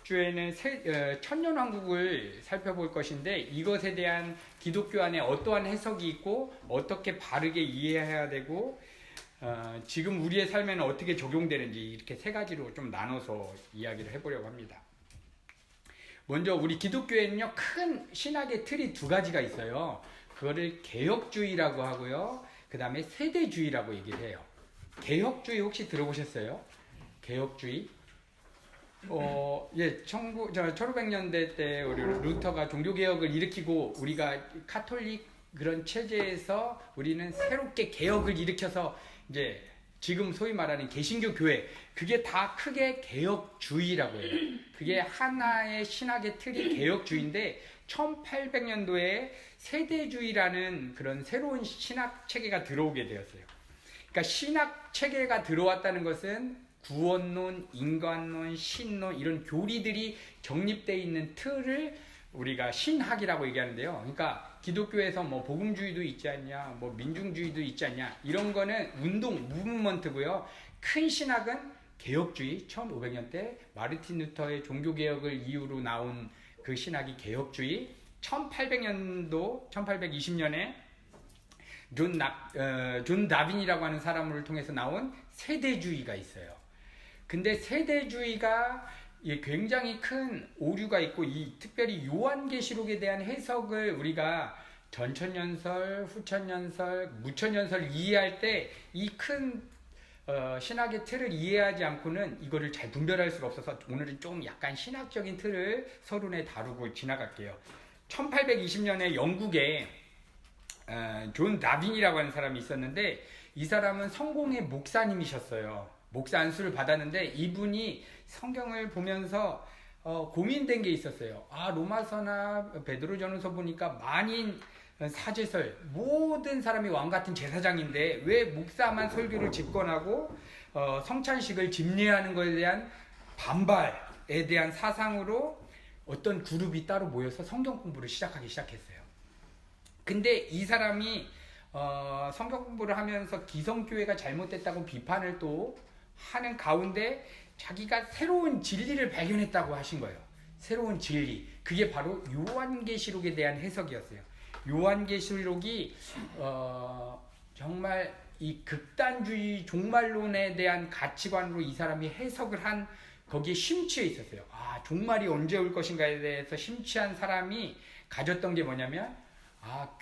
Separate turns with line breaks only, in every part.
주에는 천년왕국을 살펴볼 것인데 이것에 대한 기독교 안에 어떠한 해석이 있고 어떻게 바르게 이해해야 되고 지금 우리의 삶에는 어떻게 적용되는지 이렇게 세 가지로 좀 나눠서 이야기를 해보려고 합니다. 먼저 우리 기독교에는요 큰 신학의 틀이 두 가지가 있어요. 그거를 개혁주의라고 하고요, 그 다음에 세대주의라고 얘기를 해요. 개혁주의 혹시 들어보셨어요? 개혁주의? 예, 1500년대 때 우리 루터가 종교개혁을 일으키고 우리가 카톨릭 그런 체제에서 우리는 새롭게 개혁을 일으켜서 이제 지금 소위 말하는 개신교 교회, 그게 다 크게 개혁주의라고 해요. 그게 하나의 신학의 틀이 개혁주의인데 1800년도에 세대주의라는 그런 새로운 신학 체계가 들어오게 되었어요. 그러니까 신학 체계가 들어왔다는 것은 구원론, 인간론, 신론 이런 교리들이 정립되어 있는 틀을 우리가 신학이라고 얘기하는데요. 그러니까 기독교에서 뭐 복음주의도 있지 않냐, 뭐 민중주의도 있지 않냐, 이런 거는 운동, 무브먼트고요. 큰 신학은 개혁주의, 1500년대 마르틴 루터의 종교개혁을 이유로 나온 그 신학이 개혁주의, 1800년도, 1820년에 존 다빈이라고 하는 사람을 통해서 나온 세대주의가 있어요. 근데 세대주의가 굉장히 큰 오류가 있고, 특별히 요한계시록에 대한 해석을 우리가 전천년설, 후천년설, 무천년설 이해할 때 이 큰 신학의 틀을 이해하지 않고는 이거를 잘 분별할 수가 없어서 오늘은 좀 약간 신학적인 틀을 서론에 다루고 지나갈게요. 1820년에 영국에 존 다빈이라고 하는 사람이 있었는데, 이 사람은 성공의 목사님이셨어요. 목사 안수를 받았는데 이분이 성경을 보면서 고민된 게 있었어요. 로마서나 베드로전서 보니까 만인 사제설, 모든 사람이 왕같은 제사장인데 왜 목사만 설교를 집권하고 성찬식을 집례하는 것에 대한 반발에 대한 사상으로 어떤 그룹이 따로 모여서 성경 공부를 시작하기 시작했어요. 근데 이 사람이 성경 공부를 하면서 기성교회가 잘못됐다고 비판을 또 하는 가운데 자기가 새로운 진리를 발견했다고 하신 거예요. 새로운 진리. 그게 바로 요한계시록에 대한 해석이었어요. 요한계시록이 정말 이 극단주의 종말론에 대한 가치관으로 이 사람이 해석을 한, 거기에 심취해 있었어요. 종말이 언제 올 것인가에 대해서 심취한 사람이 가졌던 게 뭐냐면,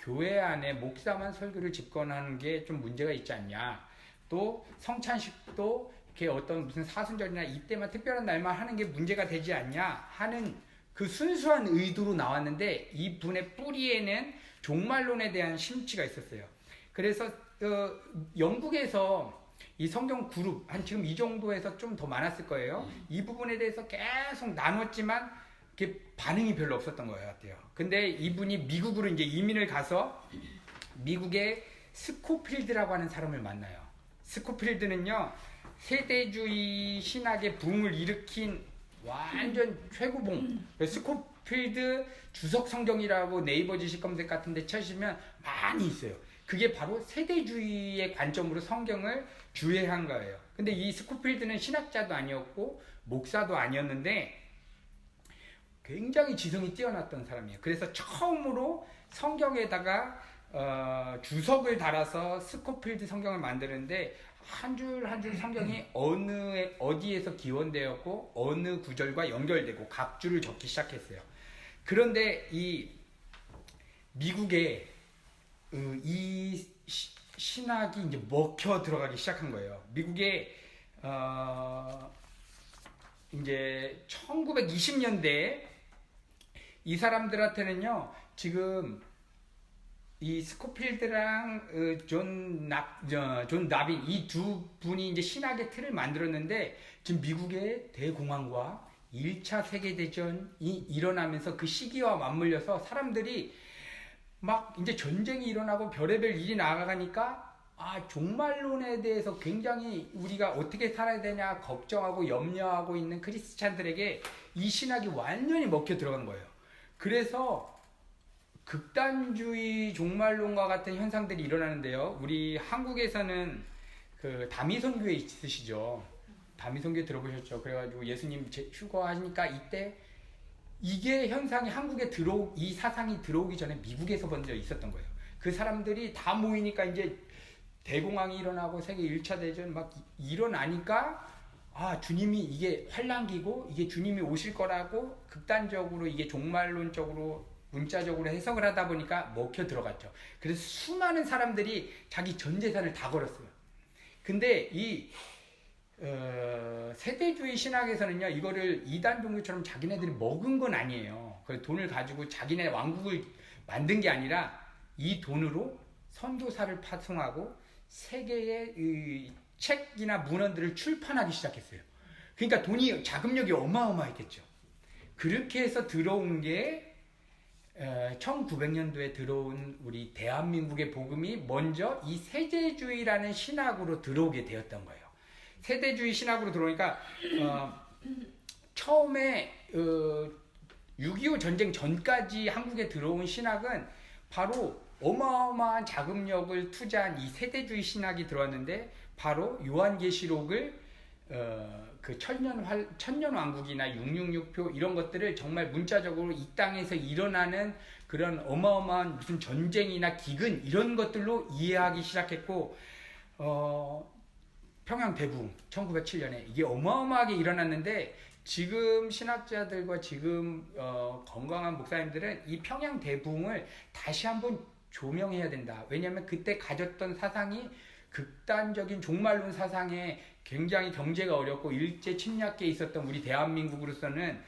교회 안에 목사만 설교를 집권하는 게 좀 문제가 있지 않냐. 또 성찬식도 이렇게 어떤 무슨 사순절이나 이때만 특별한 날만 하는 게 문제가 되지 않냐 하는 그 순수한 의도로 나왔는데, 이 분의 뿌리에는 종말론에 대한 심취가 있었어요. 그래서 영국에서 이 성경 그룹 한 지금 이 정도에서 좀 더 많았을 거예요. 이 부분에 대해서 계속 나눴지만 이렇게 반응이 별로 없었던 것 같아요. 근데 이분이 미국으로 이제 이민을 가서 미국의 스코필드라고 하는 사람을 만나요. 스코필드는요, 세대주의 신학의 붐을 일으킨 완전 최고봉. 스코필드 주석 성경이라고 네이버 지식 검색 같은 데 쳐시면 많이 있어요. 그게 바로 세대주의의 관점으로 성경을 주해한 거예요. 근데 이 스코필드는 신학자도 아니었고 목사도 아니었는데 굉장히 지성이 뛰어났던 사람이에요. 그래서 처음으로 성경에다가 주석을 달아서 스코필드 성경을 만드는데 한 줄 한 줄 성경이 어디에서 기원되었고 어느 구절과 연결되고 각 줄을 적기 시작했어요. 그런데 이 미국에 이 신학이 이제 먹혀 들어가기 시작한 거예요. 미국에 이제 1920년대에 이 사람들한테는요, 지금 이 스코필드랑 존 다빈 이 두 분이 이제 신학의 틀을 만들었는데, 지금 미국의 대공황과 1차 세계대전이 일어나면서 그 시기와 맞물려서 사람들이 막 이제 전쟁이 일어나고 별의별 일이 나가니까 종말론에 대해서 굉장히 우리가 어떻게 살아야 되냐 걱정하고 염려하고 있는 크리스찬들에게 이 신학이 완전히 먹혀 들어간 거예요. 그래서 극단주의 종말론과 같은 현상들이 일어나는데요. 우리 한국에서는 그 다미선교회 있으시죠? 다미성교 들어보셨죠? 그래가지고 예수님 휴거하니까 이때 이게 현상이 한국에 이 사상이 들어오기 전에 미국에서 먼저 있었던 거예요. 그 사람들이 다 모이니까 이제 대공황이 일어나고 세계 1차 대전 막 일어나니까 주님이 이게 환란기고 이게 주님이 오실 거라고 극단적으로 이게 종말론적으로 문자적으로 해석을 하다 보니까 먹혀 들어갔죠. 그래서 수많은 사람들이 자기 전 재산을 다 걸었어요. 근데 이 세대주의 신학에서는요, 이거를 이단 종교처럼 자기네들이 먹은 건 아니에요. 그 돈을 가지고 자기네 왕국을 만든 게 아니라 이 돈으로 선교사를 파송하고 세계의 책이나 문헌들을 출판하기 시작했어요. 그러니까 돈이 자금력이 어마어마했겠죠. 그렇게 해서 들어온 게 1900년도에 들어온 우리 대한민국의 복음이 먼저 이 세대주의라는 신학으로 들어오게 되었던 거예요. 세대주의 신학으로 들어오니까 처음에 6.25 전쟁 전까지 한국에 들어온 신학은 바로 어마어마한 자금력을 투자한 이 세대주의 신학이 들어왔는데 바로 요한계시록을 그 천년왕국이나 666표 이런 것들을 정말 문자적으로 이 땅에서 일어나는 그런 어마어마한 무슨 전쟁이나 기근 이런 것들로 이해하기 시작했고 평양 대붕 1907년에 이게 어마어마하게 일어났는데 지금 신학자들과 지금 건강한 목사님들은 이 평양 대붕을 다시 한번 조명해야 된다. 왜냐하면 그때 가졌던 사상이 극단적인 종말론 사상에 굉장히 경제가 어렵고 일제 침략기에 있었던 우리 대한민국으로서는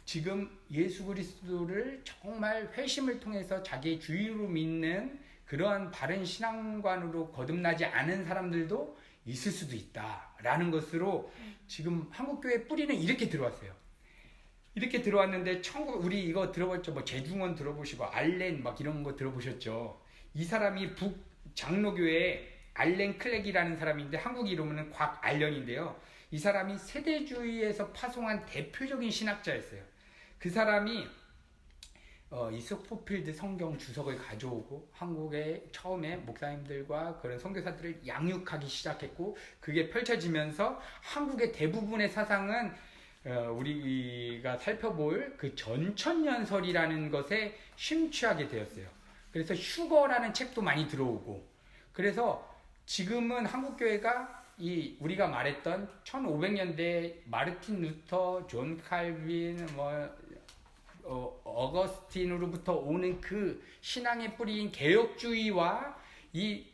지금 예수 그리스도를 정말 회심을 통해서 자기의 주의로 믿는 그러한 바른 신앙관으로 거듭나지 않은 사람들도 있을 수도 있다라는 것으로 지금 한국교회 뿌리는 이렇게 들어왔어요. 이렇게 들어왔는데 우리 이거 들어봤죠? 뭐 재중원 들어보시고 알렌 막 이런 거 들어보셨죠? 이 사람이 북 장로교회 알렌 클렉이라는 사람인데 한국 이름은 곽알련인데요. 이 사람이 세대주의에서 파송한 대표적인 신학자였어요. 그 사람이 이 스코필드 성경 주석을 가져오고 한국에 처음에 목사님들과 그런 선교사들을 양육하기 시작했고 그게 펼쳐지면서 한국의 대부분의 사상은 우리가 살펴볼 그 전천년설이라는 것에 심취하게 되었어요. 그래서 휴거라는 책도 많이 들어오고 그래서 지금은 한국교회가 우리가 말했던 1500년대 마르틴 루터, 존 칼빈, 어거스틴으로부터 오는 그 신앙의 뿌리인 개혁주의와 이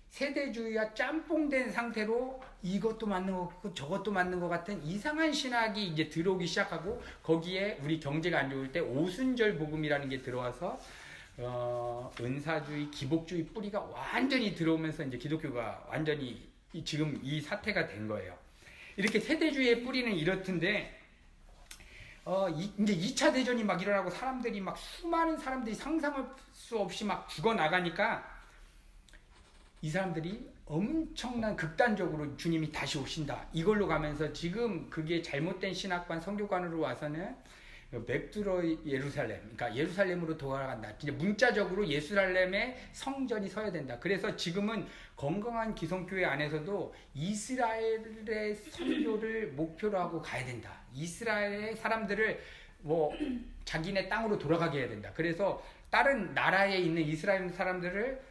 세대주의와 짬뽕된 상태로 이것도 맞는 것 같고 저것도 맞는 것 같은 이상한 신학이 이제 들어오기 시작하고 거기에 우리 경제가 안 좋을 때 오순절 복음이라는 게 들어와서 은사주의, 기복주의 뿌리가 완전히 들어오면서 이제 기독교가 완전히 지금 이 사태가 된 거예요. 이렇게 세대주의의 뿌리는 이렇던데 이제 2차 대전이 막 일어나고 사람들이 막 수많은 사람들이 상상할 수 없이 막 죽어나가니까 이 사람들이 엄청난 극단적으로 주님이 다시 오신다. 이걸로 가면서 지금 그게 잘못된 신학관, 성교관으로 와서는 맥두러 예루살렘, 그러니까 예루살렘으로 돌아간다. 진짜 문자적으로 예루살렘에 성전이 서야 된다. 그래서 지금은 건강한 기성교회 안에서도 이스라엘의 선교를 목표로 하고 가야 된다. 이스라엘의 사람들을 자기네 땅으로 돌아가게 해야 된다. 그래서 다른 나라에 있는 이스라엘 사람들을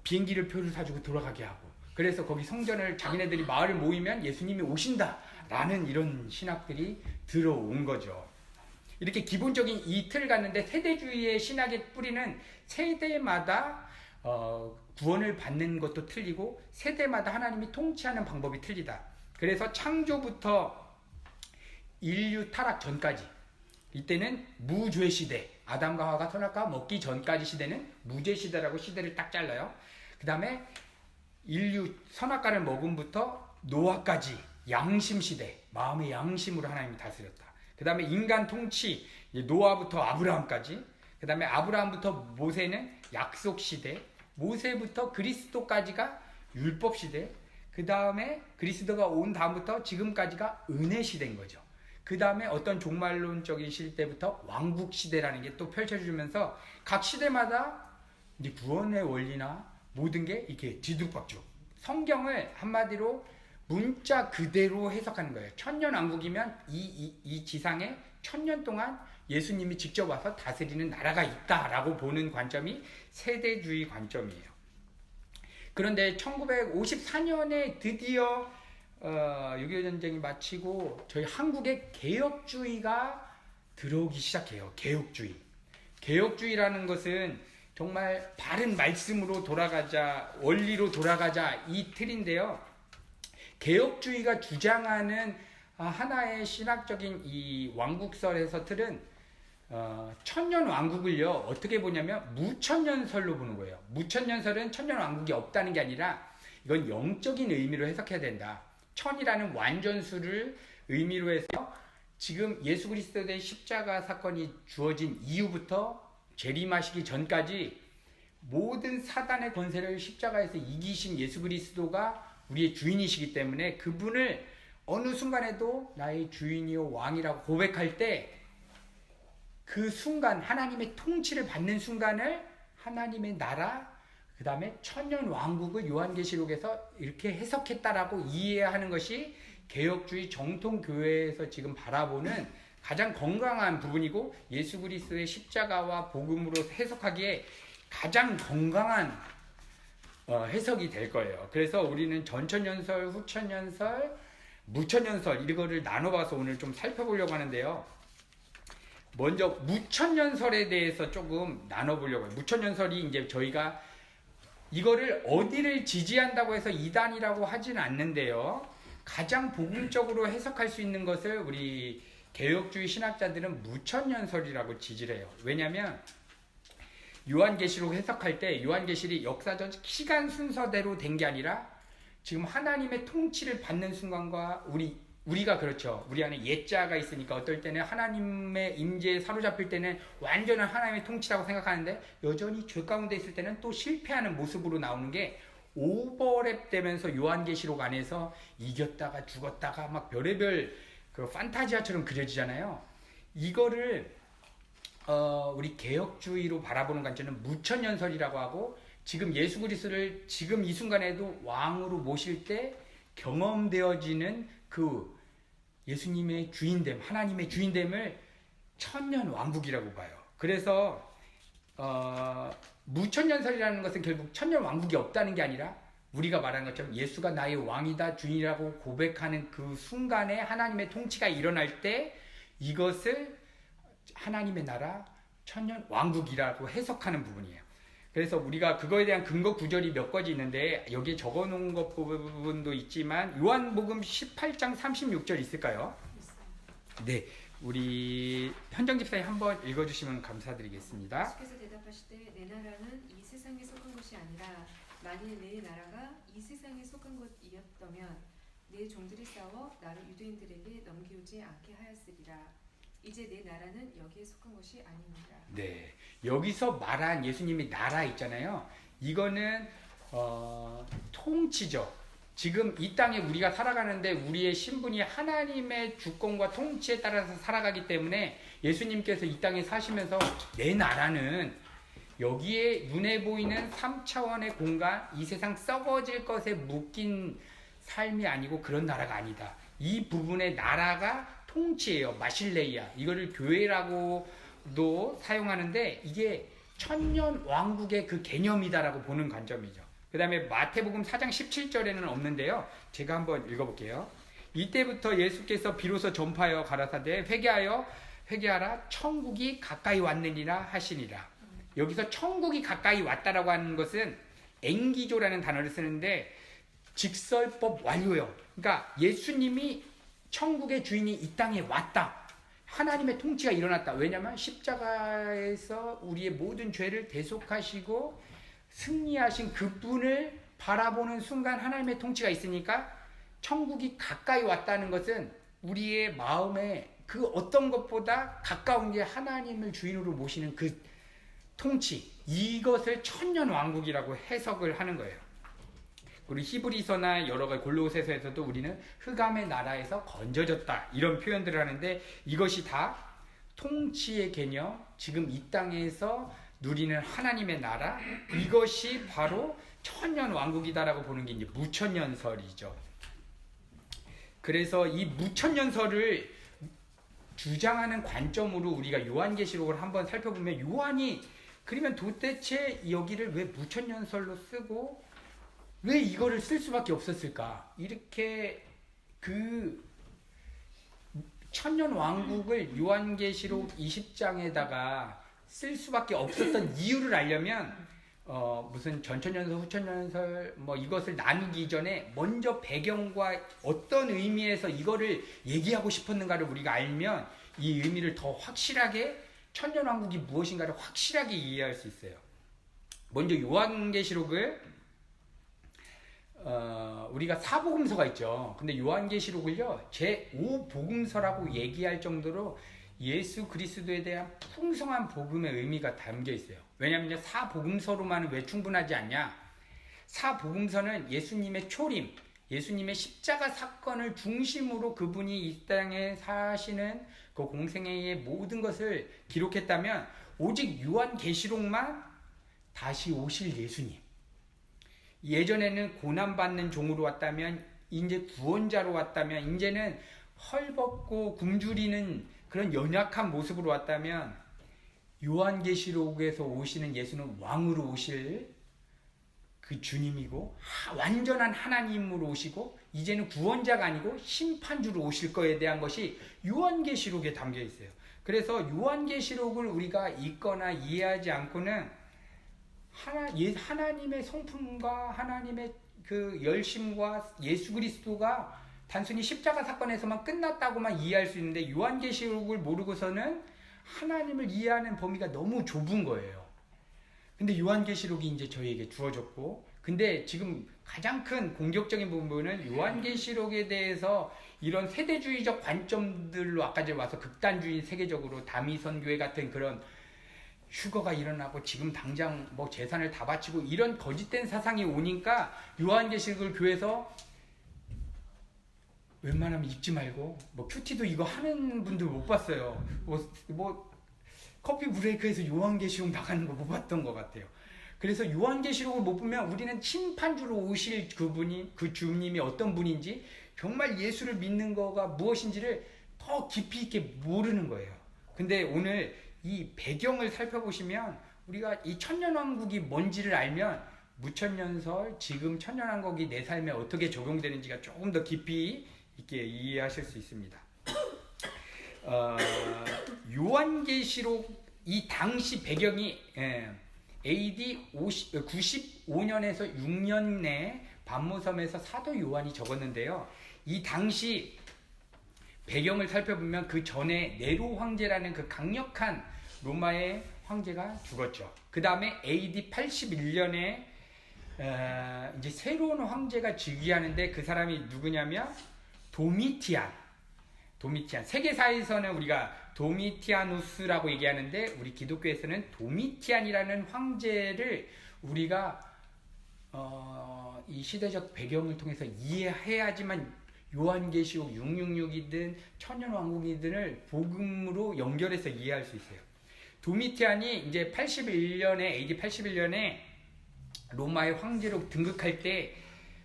비행기를 표를 사주고 돌아가게 하고 그래서 거기 성전을 자기네들이 마을을 모이면 예수님이 오신다라는 이런 신학들이 들어온 거죠. 이렇게 기본적인 이 틀을 갖는데 세대주의의 신학의 뿌리는 세대마다 구원을 받는 것도 틀리고 세대마다 하나님이 통치하는 방법이 틀리다. 그래서 창조부터 인류 타락 전까지 이때는 무죄 시대, 아담과 하와가 선악과 먹기 전까지 시대는 무죄 시대라고 시대를 딱 잘라요. 그 다음에 인류 선악과를 먹음부터 노아까지 양심 시대, 마음의 양심으로 하나님이 다스렸다. 그 다음에 인간 통치, 노아부터 아브라함까지, 그 다음에 아브라함부터 모세는 약속 시대, 모세부터 그리스도까지가 율법 시대, 그 다음에 그리스도가 온 다음부터 지금까지가 은혜 시대인 거죠. 그 다음에 어떤 종말론적인 시대부터 왕국 시대라는 게 또 펼쳐지면서 각 시대마다 이제 구원의 원리나 모든 게 이렇게 뒤죽박죽. 성경을 한마디로 문자 그대로 해석하는 거예요. 천년왕국이면 이 지상에 1000년 동안 예수님이 직접 와서 다스리는 나라가 있다라고 보는 관점이 세대주의 관점이에요. 그런데 1954년에 드디어 6.25 전쟁이 마치고 저희 한국에 개혁주의가 들어오기 시작해요. 개혁주의. 개혁주의라는 것은 정말 바른 말씀으로 돌아가자, 원리로 돌아가자 이 틀인데요. 개혁주의가 주장하는 하나의 신학적인 이 왕국설에서 틀은 천년 왕국을요 어떻게 보냐면 무천년설로 보는 거예요. 무천년설은 천년 왕국이 없다는 게 아니라 이건 영적인 의미로 해석해야 된다. 천이라는 완전수를 의미로 해서 지금 예수 그리스도의 십자가 사건이 주어진 이후부터 재림하시기 전까지 모든 사단의 권세를 십자가에서 이기신 예수 그리스도가 우리의 주인이시기 때문에 그분을 어느 순간에도 나의 주인이요 왕이라고 고백할 때 그 순간 하나님의 통치를 받는 순간을 하나님의 나라 그 다음에 천년 왕국을 요한계시록에서 이렇게 해석했다라고 이해하는 것이 개혁주의 정통교회에서 지금 바라보는 가장 건강한 부분이고 예수 그리스도의 십자가와 복음으로 해석하기에 가장 건강한 해석이 될 거예요. 그래서 우리는 전천년설, 후천년설, 무천년설 이거를 나눠봐서 오늘 좀 살펴보려고 하는데요. 먼저 무천년설에 대해서 조금 나눠보려고 해요. 무천년설이 이제 저희가 이거를 어디를 지지한다고 해서 이단이라고 하진 않는데요. 가장 복음적으로 해석할 수 있는 것을 우리 개혁주의 신학자들은 무천년설이라고 지지를 해요. 왜냐하면 요한계시록 해석할 때 요한계시록이 역사적 시간 순서대로 된 게 아니라 지금 하나님의 통치를 받는 순간과 우리가 그렇죠. 우리 안에 옛자가 있으니까 어떨 때는 하나님의 임재에 사로잡힐 때는 완전한 하나님의 통치라고 생각하는데 여전히 죄 가운데 있을 때는 또 실패하는 모습으로 나오는 게 오버랩 되면서 요한계시록 안에서 이겼다가 죽었다가 막 별의별 그 판타지아처럼 그려지잖아요. 이거를 우리 개혁주의로 바라보는 관점은 무천년설이라고 하고 지금 예수 그리스도를 지금 이 순간에도 왕으로 모실 때 경험되어지는 그 예수님의 주인됨, 하나님의 주인됨을 천년 왕국이라고 봐요. 그래서 무천년설이라는 것은 결국 천년 왕국이 없다는 게 아니라 우리가 말한 것처럼 예수가 나의 왕이다, 주인이라고 고백하는 그 순간에 하나님의 통치가 일어날 때 이것을 하나님의 나라, 천년 왕국이라고 해석하는 부분이에요. 그래서 우리가 그거에 대한 근거 구절이 몇 가지 있는데 여기에 적어놓은 것 부분도 있지만 요한복음 18장 36절 있을까요? 네, 우리 현정 집사님 한번 읽어주시면 감사드리겠습니다.
예수께서 대답하시되 내 나라는 이 세상에 속한 것이 아니라 만일 내 나라가 이 세상에 속한 것이었다면 내 종들이 싸워 나를 유대인들에게 넘기우지 않게 하였으리라. 이제 내 나라는 여기에 속한 것이 아닙니다.
네, 여기서 말한 예수님의 나라 있잖아요. 이거는 통치죠. 지금 이 땅에 우리가 살아가는데 우리의 신분이 하나님의 주권과 통치에 따라서 살아가기 때문에 예수님께서 이 땅에 사시면서 내 나라는 여기에 눈에 보이는 3차원의 공간, 이 세상 썩어질 것에 묶인 삶이 아니고 그런 나라가 아니다. 이 부분의 나라가 통치예요. 마실레이아. 이거를 교회라고도 사용하는데 이게 천년 왕국의 그 개념이다라고 보는 관점이죠. 그 다음에 마태복음 4장 17절에는 없는데요. 제가 한번 읽어볼게요. 이때부터 예수께서 비로소 전파하여 가라사대 회개하라 천국이 가까이 왔느니라 하시니라. 여기서 천국이 가까이 왔다라고 하는 것은 앵기조라는 단어를 쓰는데 직설법 완료요. 그러니까 예수님이 천국의 주인이 이 땅에 왔다. 하나님의 통치가 일어났다. 왜냐하면 십자가에서 우리의 모든 죄를 대속하시고 승리하신 그분을 바라보는 순간 하나님의 통치가 있으니까 천국이 가까이 왔다는 것은 우리의 마음에 그 어떤 것보다 가까운 게 하나님을 주인으로 모시는 그 통치, 이것을 천년 왕국이라고 해석을 하는 거예요. 우리 히브리서나 여러 가지 골로새서에서도 우리는 흑암의 나라에서 건져졌다 이런 표현들을 하는데 이것이 다 통치의 개념, 지금 이 땅에서 누리는 하나님의 나라, 이것이 바로 천년 왕국이다라고 보는 게 이제 무천년설이죠. 그래서 이 무천년설을 주장하는 관점으로 우리가 요한계시록을 한번 살펴보면, 요한이 그러면 도대체 여기를 왜 무천년설로 쓰고 왜 이거를 쓸 수밖에 없었을까? 이렇게 그 천년 왕국을 요한계시록 20장에다가 쓸 수밖에 없었던 이유를 알려면 무슨 전천년설, 후천년설 뭐 이것을 나누기 전에 먼저 배경과 어떤 의미에서 이거를 얘기하고 싶었는가를 우리가 알면 이 의미를 더 확실하게, 천년 왕국이 무엇인가를 확실하게 이해할 수 있어요. 먼저 요한계시록을 우리가 사복음서가 있죠. 근데 요한계시록을요 제5복음서라고 얘기할 정도로 예수 그리스도에 대한 풍성한 복음의 의미가 담겨 있어요. 왜냐하면 사복음서로만은 왜 충분하지 않냐? 사복음서는 예수님의 초림, 예수님의 십자가 사건을 중심으로 그분이 이 땅에 사시는 그 공생애의 모든 것을 기록했다면, 오직 요한계시록만 다시 오실 예수님, 예전에는 고난받는 종으로 왔다면 이제 구원자로 왔다면, 이제는 헐벗고 굶주리는 그런 연약한 모습으로 왔다면, 요한계시록에서 오시는 예수는 왕으로 오실 그 주님이고 완전한 하나님으로 오시고 이제는 구원자가 아니고 심판주로 오실 거에 대한 것이 요한계시록에 담겨 있어요. 그래서 요한계시록을 우리가 읽거나 이해하지 않고는 하나님의 성품과 하나님의 그 열심과 예수 그리스도가 단순히 십자가 사건에서만 끝났다고만 이해할 수 있는데, 요한계시록을 모르고서는 하나님을 이해하는 범위가 너무 좁은 거예요. 근데 요한계시록이 이제 저희에게 주어졌고, 근데 지금 가장 큰 공격적인 부분은 요한계시록에 대해서 이런 세대주의적 관점들로 아까 전에 와서 극단주의 세계적으로 다미선교회 같은 그런 휴거가 일어나고 지금 당장 뭐 재산을 다 바치고 이런 거짓된 사상이 오니까 요한계시록을 교회에서 웬만하면 읽지 말고, 뭐 큐티도 이거 하는 분들 못 봤어요. 뭐 커피 브레이크에서 요한계시록 나가는 거 못 봤던 것 같아요. 그래서 요한계시록을 못 보면 우리는 심판주로 오실 그분이, 그 주님이 어떤 분인지, 정말 예수를 믿는 거가 무엇인지를 더 깊이 있게 모르는 거예요. 근데 오늘 이 배경을 살펴보시면 우리가 이 천년왕국이 뭔지를 알면 무천년설, 지금 천년왕국이 내 삶에 어떻게 적용되는지가 조금 더 깊이 있게 이해하실 수 있습니다. 요한계시록 이 당시 배경이 AD 95년에서 6년에 반모섬에서 사도 요한이 적었는데요. 이 당시 배경을 살펴보면 그 전에 네로 황제라는 그 강력한 로마의 황제가 죽었죠. 그 다음에 AD 81년에 이제 새로운 황제가 즉위하는데, 그 사람이 누구냐면 도미티안. 세계사에서는 우리가 도미티아누스라고 얘기하는데, 우리 기독교에서는 도미티안이라는 황제를 우리가 이 시대적 배경을 통해서 이해해야지만 요한계시록 666이든 천년왕국이든을 복음으로 연결해서 이해할 수 있어요. 도미티안이 이제 81년에 AD 81년에 로마의 황제로 등극할 때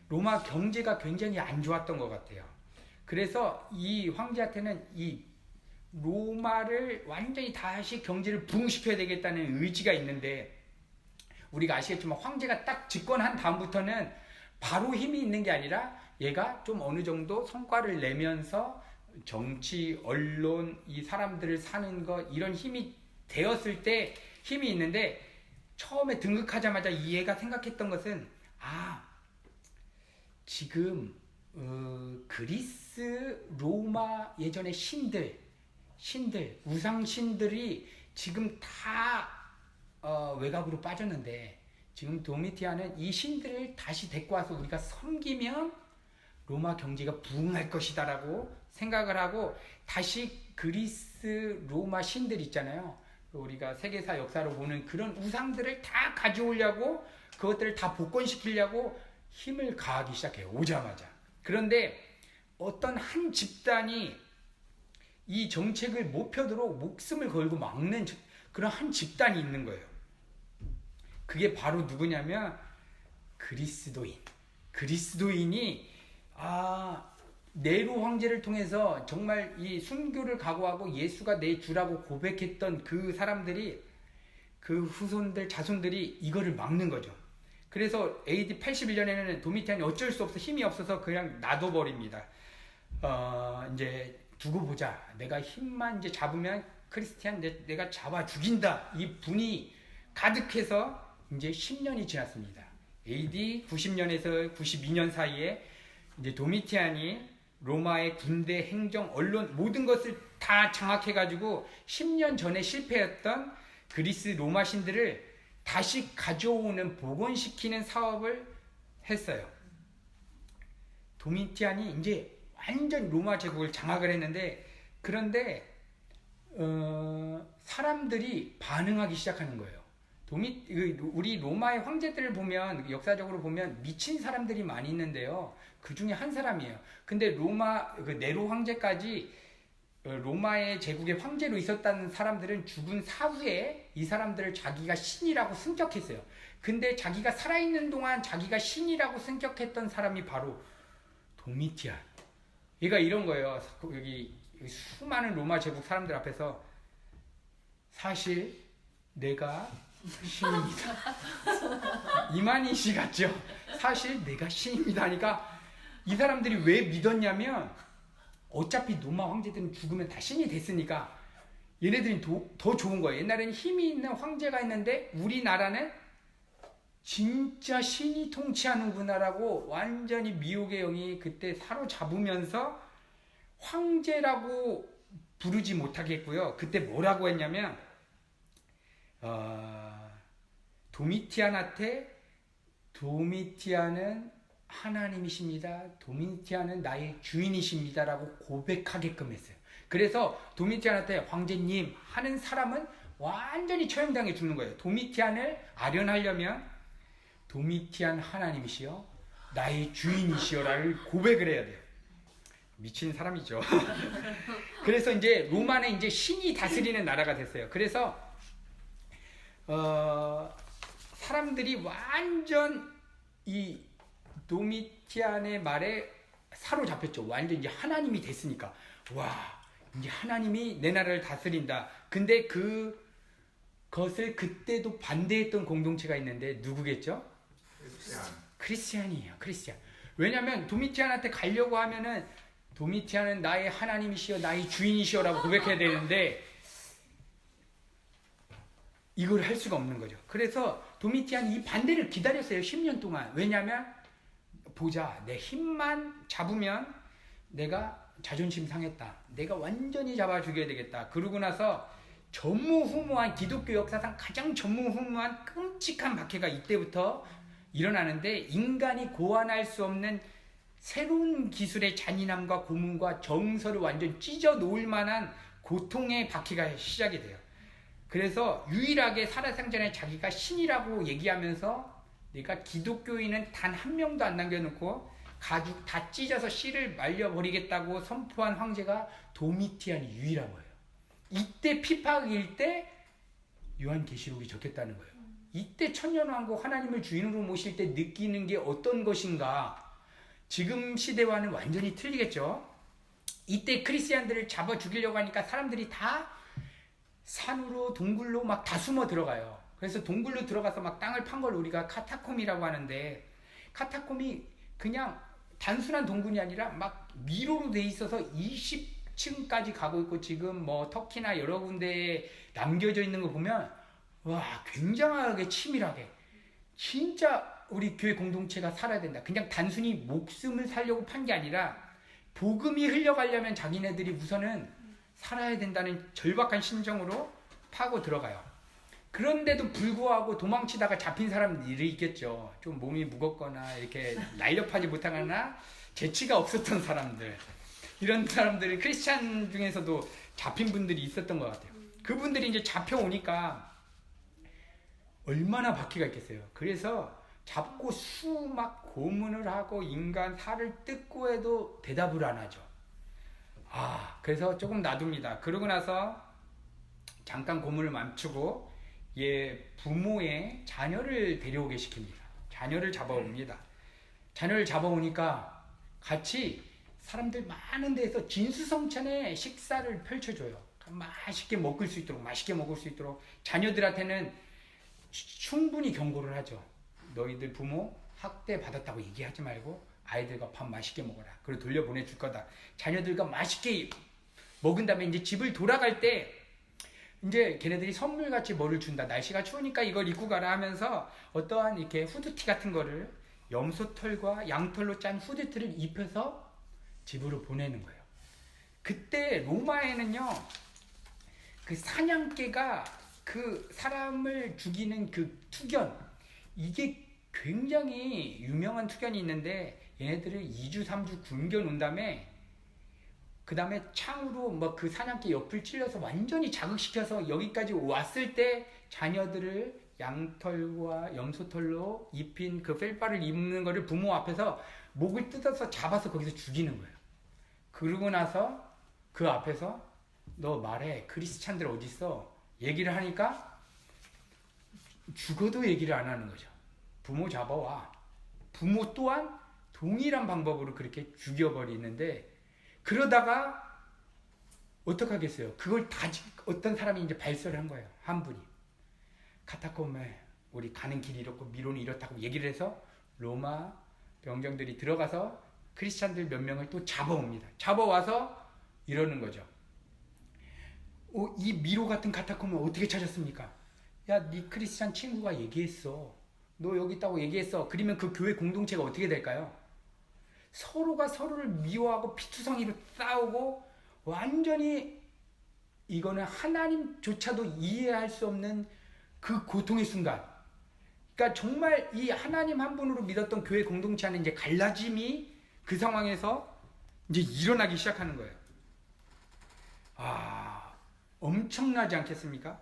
로마 경제가 굉장히 안 좋았던 것 같아요. 그래서 이 황제한테는 이 로마를 완전히 다시 경제를 부흥시켜야 되겠다는 의지가 있는데, 우리가 아시겠지만 황제가 딱 집권한 다음부터는 바로 힘이 있는 게 아니라 얘가 좀 어느 정도 성과를 내면서 정치, 언론, 이 사람들을 사는 것, 이런 힘이 되었을 때 힘이 있는데, 처음에 등극하자마자 이 얘가 생각했던 것은 지금 그리스, 로마 예전의 신들, 우상신들이 지금 다 외곽으로 빠졌는데, 지금 도미티안은 이 신들을 다시 데리고 와서 우리가 섬기면 로마 경제가 부흥할 것이다 라고 생각을 하고, 다시 그리스, 로마 신들 있잖아요. 우리가 세계사 역사로 보는 그런 우상들을 다 가져오려고, 그것들을 다 복권시키려고 힘을 가하기 시작해요, 오자마자. 그런데 어떤 한 집단이 이 정책을 못 펴도록 목숨을 걸고 막는 그런 한 집단이 있는 거예요. 그게 바로 누구냐면 그리스도인이 네로 황제를 통해서 정말 이 순교를 각오하고 예수가 내 주라고 고백했던 그 사람들이, 그 후손들 자손들이 이거를 막는 거죠. 그래서 AD 81년에는 도미티안이 어쩔 수 없어 힘이 없어서 그냥 놔둬버립니다. 이제 두고 보자. 내가 힘만 이제 잡으면 크리스티안 내가 잡아 죽인다. 이 분이 가득해서 이제 10년이 지났습니다. AD 90년에서 92년 사이에 이제 도미티안이 로마의 군대, 행정, 언론 모든 것을 다 장악해가지고 10년 전에 실패했던 그리스 로마 신들을 다시 가져오는, 복원시키는 사업을 했어요. 도미티안이 이제 완전 로마 제국을 장악을 했는데, 그런데 사람들이 반응하기 시작하는 거예요. 우리 로마의 황제들을 보면, 역사적으로 보면 미친 사람들이 많이 있는데요. 그 중에 한 사람이에요. 근데 로마 네로 황제까지 로마의 제국의 황제로 있었다는 사람들은 죽은 사후에 이 사람들을 자기가 신이라고 승격했어요. 근데 자기가 살아있는 동안 자기가 신이라고 승격했던 사람이 바로 도미티안. 얘가 이런 거예요. 여기 수많은 로마 제국 사람들 앞에서 사실 내가 신입니다. 이만희 씨 같죠? 사실 내가 신입니다 하니까 이 사람들이 왜 믿었냐면, 어차피 로마 황제들은 죽으면 다 신이 됐으니까 얘네들이 더 좋은 거예요. 옛날에는 힘이 있는 황제가 있는데 우리나라는 진짜 신이 통치하는구나라고 완전히 미혹의 영이 그때 사로잡으면서 황제라고 부르지 못하게 했고요. 그때 뭐라고 했냐면 도미티안은 하나님이십니다. 도미티안은 나의 주인이십니다라고 고백하게끔 했어요. 그래서 도미티안한테 황제님 하는 사람은 완전히 처형당해 죽는 거예요. 도미티안을 아련하려면 도미티안 하나님이시여 나의 주인이시여라를 고백을 해야 돼요. 미친 사람이죠. 그래서 이제 로마는 이제 신이 다스리는 나라가 됐어요. 그래서 사람들이 완전 이 도미티안의 말에 사로잡혔죠. 완전 이제 하나님이 됐으니까, 와, 이제 하나님이 내 나라를 다스린다. 근데 그것을 그때도 반대했던 공동체가 있는데 누구겠죠? 크리스티안이에요. 크리스티안. 왜냐하면 도미티안한테 가려고 하면은 도미티안은 나의 하나님이시여 나의 주인이시여라고 고백해야 되는데 이걸 할 수가 없는 거죠. 그래서 도미티안이 이 반대를 기다렸어요. 10년 동안. 왜냐하면 보자, 내 힘만 잡으면 내가 자존심 상했다. 내가 완전히 잡아 죽여야 되겠다. 그러고 나서 전무후무한, 기독교 역사상 가장 전무후무한 끔찍한 박해가 이때부터 일어나는데, 인간이 고안할 수 없는 새로운 기술의 잔인함과 고문과 정서를 완전 찢어 놓을 만한 고통의 박해가 시작이 돼요. 그래서 유일하게 살아생전에 자기가 신이라고 얘기하면서 내가 기독교인은 단 한 명도 안 남겨놓고 가죽 다 찢어서 씨를 말려버리겠다고 선포한 황제가 도미티안이 유일한 거예요. 이때 피파일 때 요한계시록이 적혔다는 거예요. 이때 천년왕국 하나님을 주인으로 모실 때 느끼는 게 어떤 것인가. 지금 시대와는 완전히 틀리겠죠. 이때 크리스티안들을 잡아 죽이려고 하니까 사람들이 다 산으로 동굴로 막 다 숨어 들어가요. 그래서 동굴로 들어가서 막 땅을 판 걸 우리가 카타콤이라고 하는데, 카타콤이 그냥 단순한 동굴이 아니라 막 미로로 돼 있어서 20층까지 가고 있고, 지금 뭐 터키나 여러 군데에 남겨져 있는 거 보면 와, 굉장하게 치밀하게 진짜 우리 교회 공동체가 살아야 된다. 그냥 단순히 목숨을 살려고 판 게 아니라 복음이 흘러가려면 자기네들이 우선은 살아야 된다는 절박한 심정으로 파고 들어가요. 그런데도 불구하고 도망치다가 잡힌 사람들이 있겠죠. 좀 몸이 무겁거나 이렇게 날렵하지 못하거나 재치가 없었던 사람들, 이런 사람들이 크리스찬 중에서도 잡힌 분들이 있었던 것 같아요. 그분들이 이제 잡혀오니까 얼마나 박해가 있겠어요. 그래서 잡고 막 고문을 하고 인간 살을 뜯고 해도 대답을 안 하죠. 그래서 조금 놔둡니다. 그러고 나서 잠깐 고문을 멈추고 부모의 자녀를 데려오게 시킵니다. 자녀를 잡아옵니다. 자녀를 잡아오니까 같이 사람들 많은 데에서 진수성찬의 식사를 펼쳐줘요. 맛있게 먹을 수 있도록 자녀들한테는 충분히 경고를 하죠. 너희들 부모 학대 받았다고 얘기하지 말고 아이들과 밥 맛있게 먹어라. 그리고 돌려보내줄 거다. 자녀들과 맛있게 먹은 다음에 이제 집을 돌아갈 때 이제 걔네들이 선물같이 뭐를 준다. 날씨가 추우니까 이걸 입고 가라 하면서 어떠한 이렇게 후드티 같은 거를 염소털과 양털로 짠 후드티를 입혀서 집으로 보내는 거예요. 그때 로마에는요, 그 사냥개가 그 사람을 죽이는 그 투견, 이게 굉장히 유명한 투견이 있는데 얘네들을 2주 3주 굶겨 놓은 다음에 그 다음에 창으로 뭐 그 사냥개 옆을 찔러서 완전히 자극시켜서 여기까지 왔을 때 자녀들을 양털과 염소털로 입힌 그 펠파를 입는 거를 부모 앞에서 목을 뜯어서 잡아서 거기서 죽이는 거예요. 그러고 나서 그 앞에서 너 말해, 크리스찬들 어딨어? 얘기를 하니까 죽어도 얘기를 안 하는 거죠. 부모 잡아와. 부모 또한 동일한 방법으로 그렇게 죽여버리는데, 그러다가 어떡하겠어요? 그걸 어떤 사람이 이제 발설을 한 거예요. 한 분이. 카타콤에 우리 가는 길이 이렇고 미로는 이렇다고 얘기를 해서 로마 병정들이 들어가서 크리스찬들 몇 명을 또 잡아옵니다. 잡아와서 이러는 거죠. 이 미로 같은 카타콤을 어떻게 찾았습니까? 야, 네 크리스찬 친구가 얘기했어. 너 여기 있다고 얘기했어. 그러면 그 교회 공동체가 어떻게 될까요? 서로가 서로를 미워하고 피투성이로 싸우고 완전히 이거는 하나님조차도 이해할 수 없는 그 고통의 순간. 그러니까 정말 이 하나님 한 분으로 믿었던 교회 공동체 안에 이제 갈라짐이 그 상황에서 이제 일어나기 시작하는 거예요. 엄청나지 않겠습니까?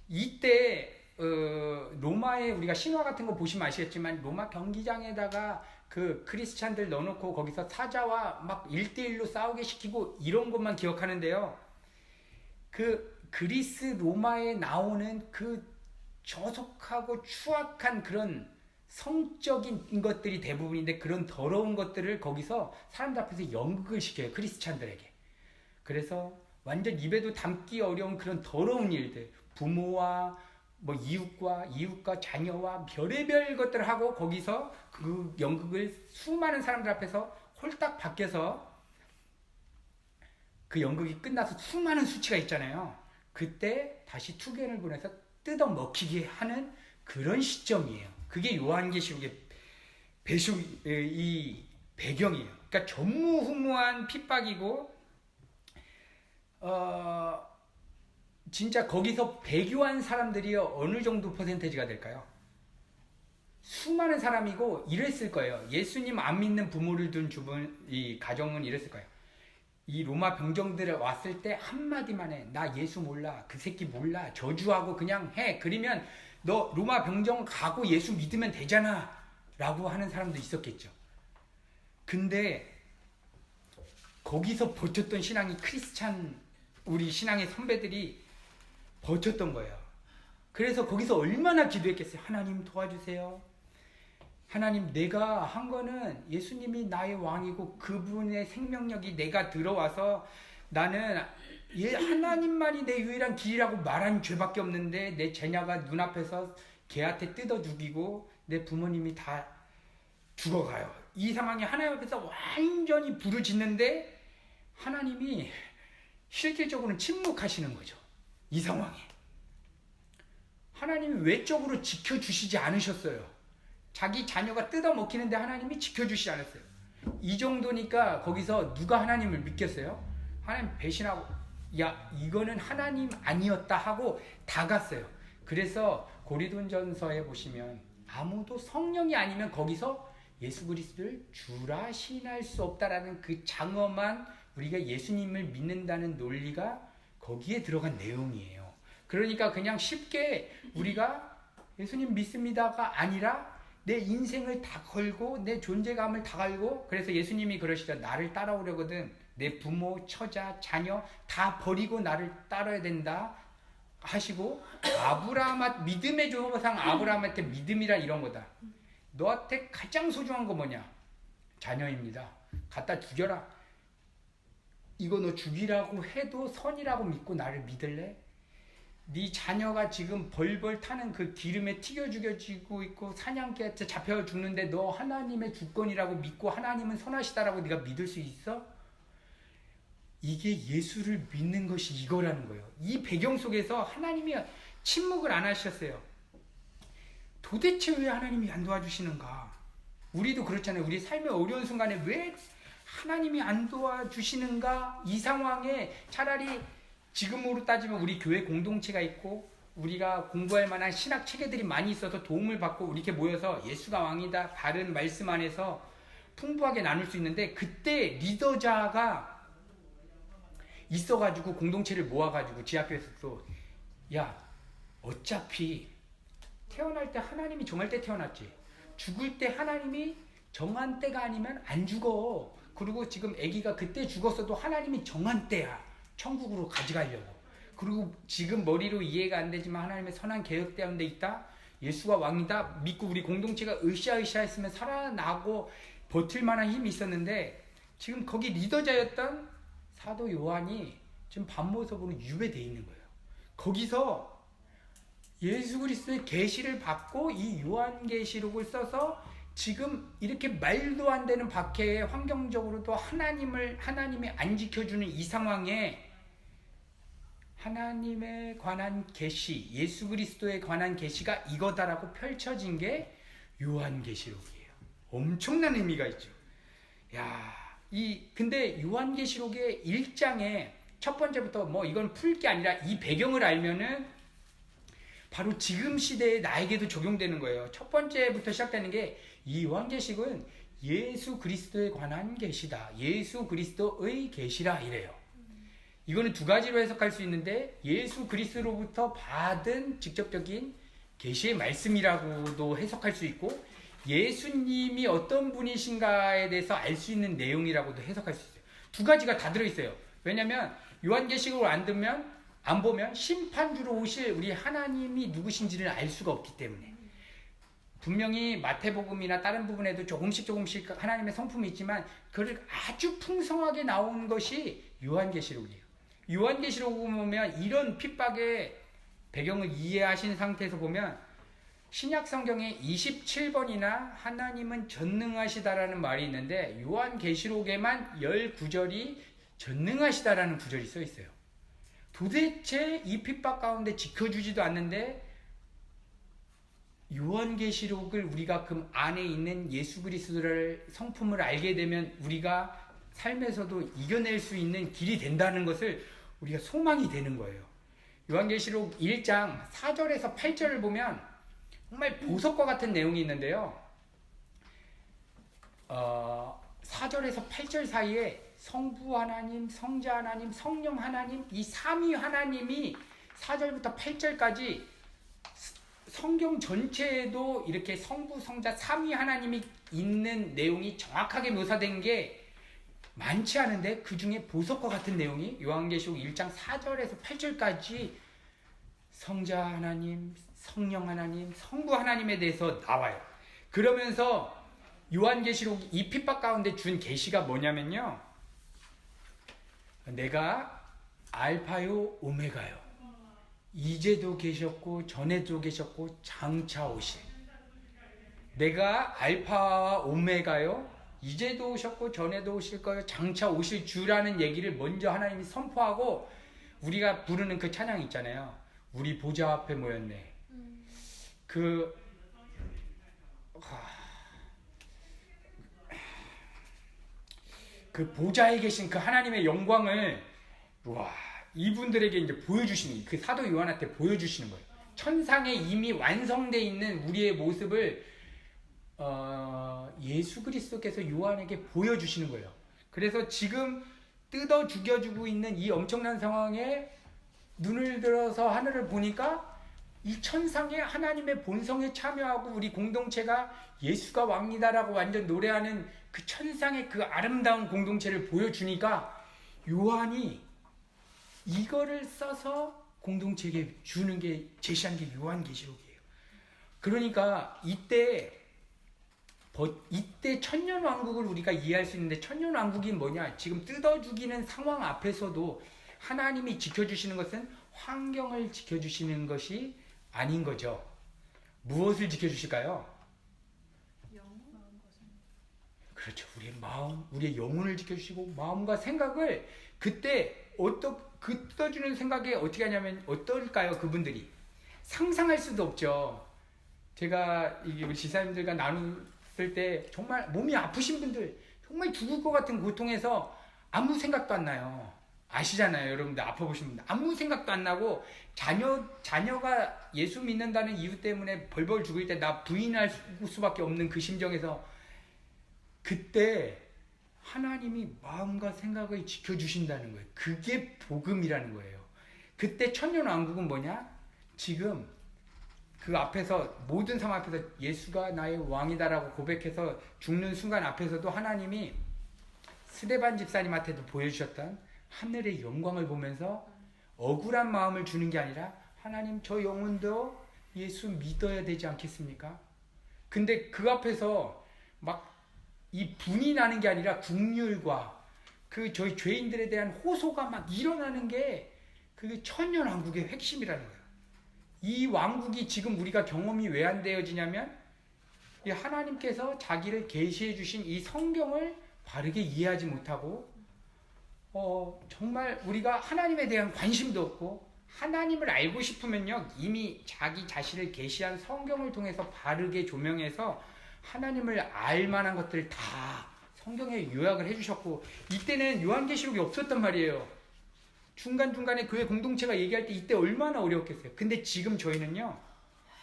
이때 로마에 우리가 신화 같은 거 보시면 아시겠지만 로마 경기장에다가 그 크리스찬들 넣어놓고 거기서 사자와 막 1대1로 싸우게 시키고 이런 것만 기억하는데요. 그 그리스 로마에 나오는 그 저속하고 추악한 그런 성적인 것들이 대부분인데 그런 더러운 것들을 거기서 사람들 앞에서 연극을 시켜요. 크리스찬들에게. 그래서 완전 입에도 담기 어려운 그런 더러운 일들, 부모와 뭐 이웃과 자녀와 별의별 것들을 하고 거기서 그 연극을 수많은 사람들 앞에서 홀딱 밖에서 그 연극이 끝나서 수많은 수치가 있잖아요. 그때 다시 투견을 보내서 뜯어 먹히게 하는 그런 시점이에요. 그게 요한계시록의 이 배경이에요. 그러니까 전무후무한 핍박이고 진짜 거기서 배교한 사람들이 어느 정도 퍼센테이지가 될까요? 수많은 사람이고 이랬을 거예요. 예수님 안 믿는 부모를 둔 이 가정은 이랬을 거예요. 이 로마 병정들 왔을 때 한마디만 해. 나 예수 몰라. 그 새끼 몰라. 저주하고 그냥 해. 그러면 너 로마 병정 가고 예수 믿으면 되잖아. 라고 하는 사람도 있었겠죠. 근데 거기서 버텼던 신앙이 크리스찬 우리 신앙의 선배들이 버텼던 거예요. 그래서 거기서 얼마나 기도했겠어요. 하나님 도와주세요. 하나님, 내가 한 거는 예수님이 나의 왕이고 그분의 생명력이 내가 들어와서 나는 하나님만이 내 유일한 길이라고 말한 죄밖에 없는데 내 제냐가 눈앞에서 개한테 뜯어 죽이고 내 부모님이 다 죽어가요. 이 상황이 하나님 앞에서 완전히 부르짖는데 하나님이 실질적으로는 침묵하시는 거죠. 이 상황에. 하나님이 외적으로 지켜주시지 않으셨어요. 자기 자녀가 뜯어먹히는데 하나님이 지켜주시지 않았어요. 이 정도니까 거기서 누가 하나님을 믿겠어요? 하나님 배신하고 야 이거는 하나님 아니었다 하고 다 갔어요. 그래서 고린도전서에 보시면 아무도 성령이 아니면 거기서 예수 그리스도를 주라 시인할 수 없다라는 그 장엄한 우리가 예수님을 믿는다는 논리가 거기에 들어간 내용이에요. 그러니까 그냥 쉽게 우리가 예수님 믿습니다가 아니라 내 인생을 다 걸고 내 존재감을 다 걸고 그래서 예수님이 그러시죠. 나를 따라오려거든 내 부모, 처자, 자녀 다 버리고 나를 따라야 된다 하시고 믿음의 조상 아브라함한테 믿음이라 이런 거다. 너한테 가장 소중한 거 뭐냐? 자녀입니다. 갖다 죽여라. 이거 너 죽이라고 해도 선이라고 믿고 나를 믿을래? 네 자녀가 지금 벌벌 타는 그 기름에 튀겨 죽여지고 있고 사냥개한테 잡혀 죽는데 너 하나님의 주권이라고 믿고 하나님은 선하시다라고 네가 믿을 수 있어? 이게 예수를 믿는 것이 이거라는 거예요. 이 배경 속에서 하나님이 침묵을 안 하셨어요. 도대체 왜 하나님이 안 도와주시는가? 우리도 그렇잖아요. 우리 삶의 어려운 순간에 왜 하나님이 안 도와주시는가? 이 상황에 차라리 지금으로 따지면 우리 교회 공동체가 있고 우리가 공부할 만한 신학 체계들이 많이 있어서 도움을 받고 이렇게 모여서 예수가 왕이다 바른 말씀 안에서 풍부하게 나눌 수 있는데, 그때 리더자가 있어가지고 공동체를 모아가지고 지하교에서도 야 어차피 태어날 때 하나님이 정할 때 태어났지, 죽을 때 하나님이 정한 때가 아니면 안 죽어. 그리고 지금 아기가 그때 죽었어도 하나님이 정한 때야, 천국으로 가져가려고. 그리고 지금 머리로 이해가 안 되지만 하나님의 선한 계획 가운데 있다, 예수가 왕이다 믿고 우리 공동체가 으쌰으쌰 했으면 살아나고 버틸 만한 힘이 있었는데, 지금 거기 리더자였던 사도 요한이 지금 반모습으로 유배되어 있는 거예요. 거기서 예수 그리스도의 계시를 받고 이 요한계시록을 써서 지금 이렇게 말도 안 되는 박해에 환경적으로도 하나님이 안 지켜주는 이 상황에 하나님에 관한 계시, 예수 그리스도에 관한 계시가 이거다라고 펼쳐진 게 요한계시록이에요. 엄청난 의미가 있죠. 근데 요한계시록의 1장에 첫 번째부터 이건 풀 게 아니라 이 배경을 알면은 바로 지금 시대에 나에게도 적용되는 거예요. 첫 번째부터 시작되는 게 이 요한계시록은 예수 그리스도에 관한 계시다. 예수 그리스도의 계시라 이래요. 이거는 두 가지로 해석할 수 있는데, 예수 그리스도로부터 받은 직접적인 계시의 말씀이라고도 해석할 수 있고, 예수님이 어떤 분이신가에 대해서 알 수 있는 내용이라고도 해석할 수 있어요. 두 가지가 다 들어있어요. 왜냐하면 요한계시록을 안 보면 심판주로 오실 우리 하나님이 누구신지를 알 수가 없기 때문에. 분명히 마태복음이나 다른 부분에도 조금씩 하나님의 성품이 있지만 그걸 아주 풍성하게 나온 것이 요한계시록이에요. 요한계시록을 보면 이런 핍박의 배경을 이해하신 상태에서 보면 신약 성경에 27번이나 하나님은 전능하시다라는 말이 있는데, 요한계시록에만 10구절이 전능하시다라는 구절이 써 있어요. 도대체 이 핍박 가운데 지켜주지도 않는데, 요한계시록을 우리가 그 안에 있는 예수 그리스도를 성품을 알게 되면 우리가 삶에서도 이겨낼 수 있는 길이 된다는 것을 우리가 소망이 되는 거예요. 요한계시록 1장 4절에서 8절을 보면 정말 보석과 같은 내용이 있는데요. 4절에서 8절 사이에 성부 하나님, 성자 하나님, 성령 하나님, 이 삼위 하나님이 4절부터 8절까지 성경 전체에도 이렇게 성부, 성자, 삼위 하나님이 있는 내용이 정확하게 묘사된 게 많지 않은데, 그 중에 보석과 같은 내용이 요한계시록 1장 4절에서 8절까지 성자 하나님, 성령 하나님, 성부 하나님에 대해서 나와요. 그러면서 요한계시록 이 핍박 가운데 준 계시가 뭐냐면요, 내가 알파요 오메가요, 이제도 계셨고 전에도 계셨고 장차 오실, 내가 알파와 오메가요, 이제도 오셨고 전에도 오실 거예요, 장차 오실 주라는 얘기를 먼저 하나님이 선포하고, 우리가 부르는 그 찬양 있잖아요. 우리 보좌 앞에 모였네. 그 보좌에 계신 그 하나님의 영광을 이분들에게 이제 보여주시는, 그 사도 요한한테 보여주시는 거예요. 천상에 이미 완성되어 있는 우리의 모습을 예수 그리스도께서 요한에게 보여주시는 거예요. 그래서 지금 뜯어 죽여주고 있는 이 엄청난 상황에 눈을 들어서 하늘을 보니까 이 천상에 하나님의 본성에 참여하고 우리 공동체가 예수가 왕이다라고 완전 노래하는 그 천상의 그 아름다운 공동체를 보여주니까, 요한이 이거를 써서 공동체에게 주는 게, 제시한 게 요한계시록이에요. 그러니까 이때 이때 천년왕국을 우리가 이해할 수 있는데, 천년왕국이 뭐냐? 지금 뜯어 죽이는 상황 앞에서도 하나님이 지켜주시는 것은 환경을 지켜주시는 것이 아닌 거죠. 무엇을 지켜주실까요? 그렇죠. 우리의 마음, 우리의 영혼을 지켜주시고, 마음과 생각을 그때 그 뜯어주는 생각에 어떻게 하냐면, 어떨까요? 그분들이 상상할 수도 없죠. 제가 우리 지사님들과 나눴을 때 정말 몸이 아프신 분들, 정말 죽을 것 같은 고통에서 아무 생각도 안 나요. 아시잖아요, 여러분들. 아파보신 분들 아무 생각도 안 나고, 자녀가 예수 믿는다는 이유 때문에 벌벌 죽을 때 나 부인할 수밖에 없는 그 심정에서, 그때 하나님이 마음과 생각을 지켜주신다는 거예요. 그게 복음이라는 거예요. 그때 천년왕국은 뭐냐? 지금 그 앞에서, 모든 상황 앞에서 예수가 나의 왕이다라고 고백해서 죽는 순간 앞에서도 하나님이 스데반 집사님한테도 보여주셨던 하늘의 영광을 보면서 억울한 마음을 주는 게 아니라, 하나님, 저 영혼도 예수 믿어야 되지 않겠습니까? 근데 그 앞에서 막 이 분이 나는 게 아니라 국률과 저희 죄인들에 대한 호소가 막 일어나는 게 그게 천년왕국의 핵심이라는 거예요. 이 왕국이 지금 우리가 경험이 왜 안 되어지냐면, 이 하나님께서 자기를 계시해 주신 이 성경을 바르게 이해하지 못하고, 정말 우리가 하나님에 대한 관심도 없고, 하나님을 알고 싶으면요, 이미 자기 자신을 계시한 성경을 통해서 바르게 조명해서 하나님을 알 만한 것들 다 성경에 요약을 해주셨고, 이때는 요한계시록이 없었단 말이에요. 중간중간에 교회 공동체가 얘기할 때 이때 얼마나 어려웠겠어요. 근데 지금 저희는요,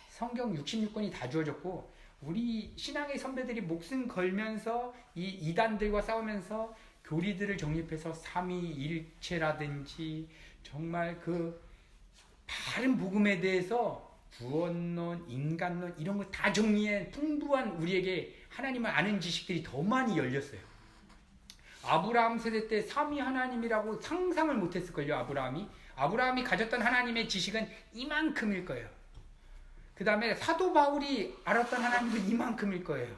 성경 66권이 다 주어졌고, 우리 신앙의 선배들이 목숨 걸면서 이 이단들과 싸우면서 교리들을 정립해서 삼위일체라든지 정말 그 바른 복음에 대해서 구원론, 인간론 이런 거 다 정리해 풍부한, 우리에게 하나님을 아는 지식들이 더 많이 열렸어요. 아브라함 세대 때 삼위 하나님이라고 상상을 못했을걸요. 아브라함이 가졌던 하나님의 지식은 이만큼일 거예요. 그 다음에 사도 바울이 알았던 하나님은 이만큼일 거예요.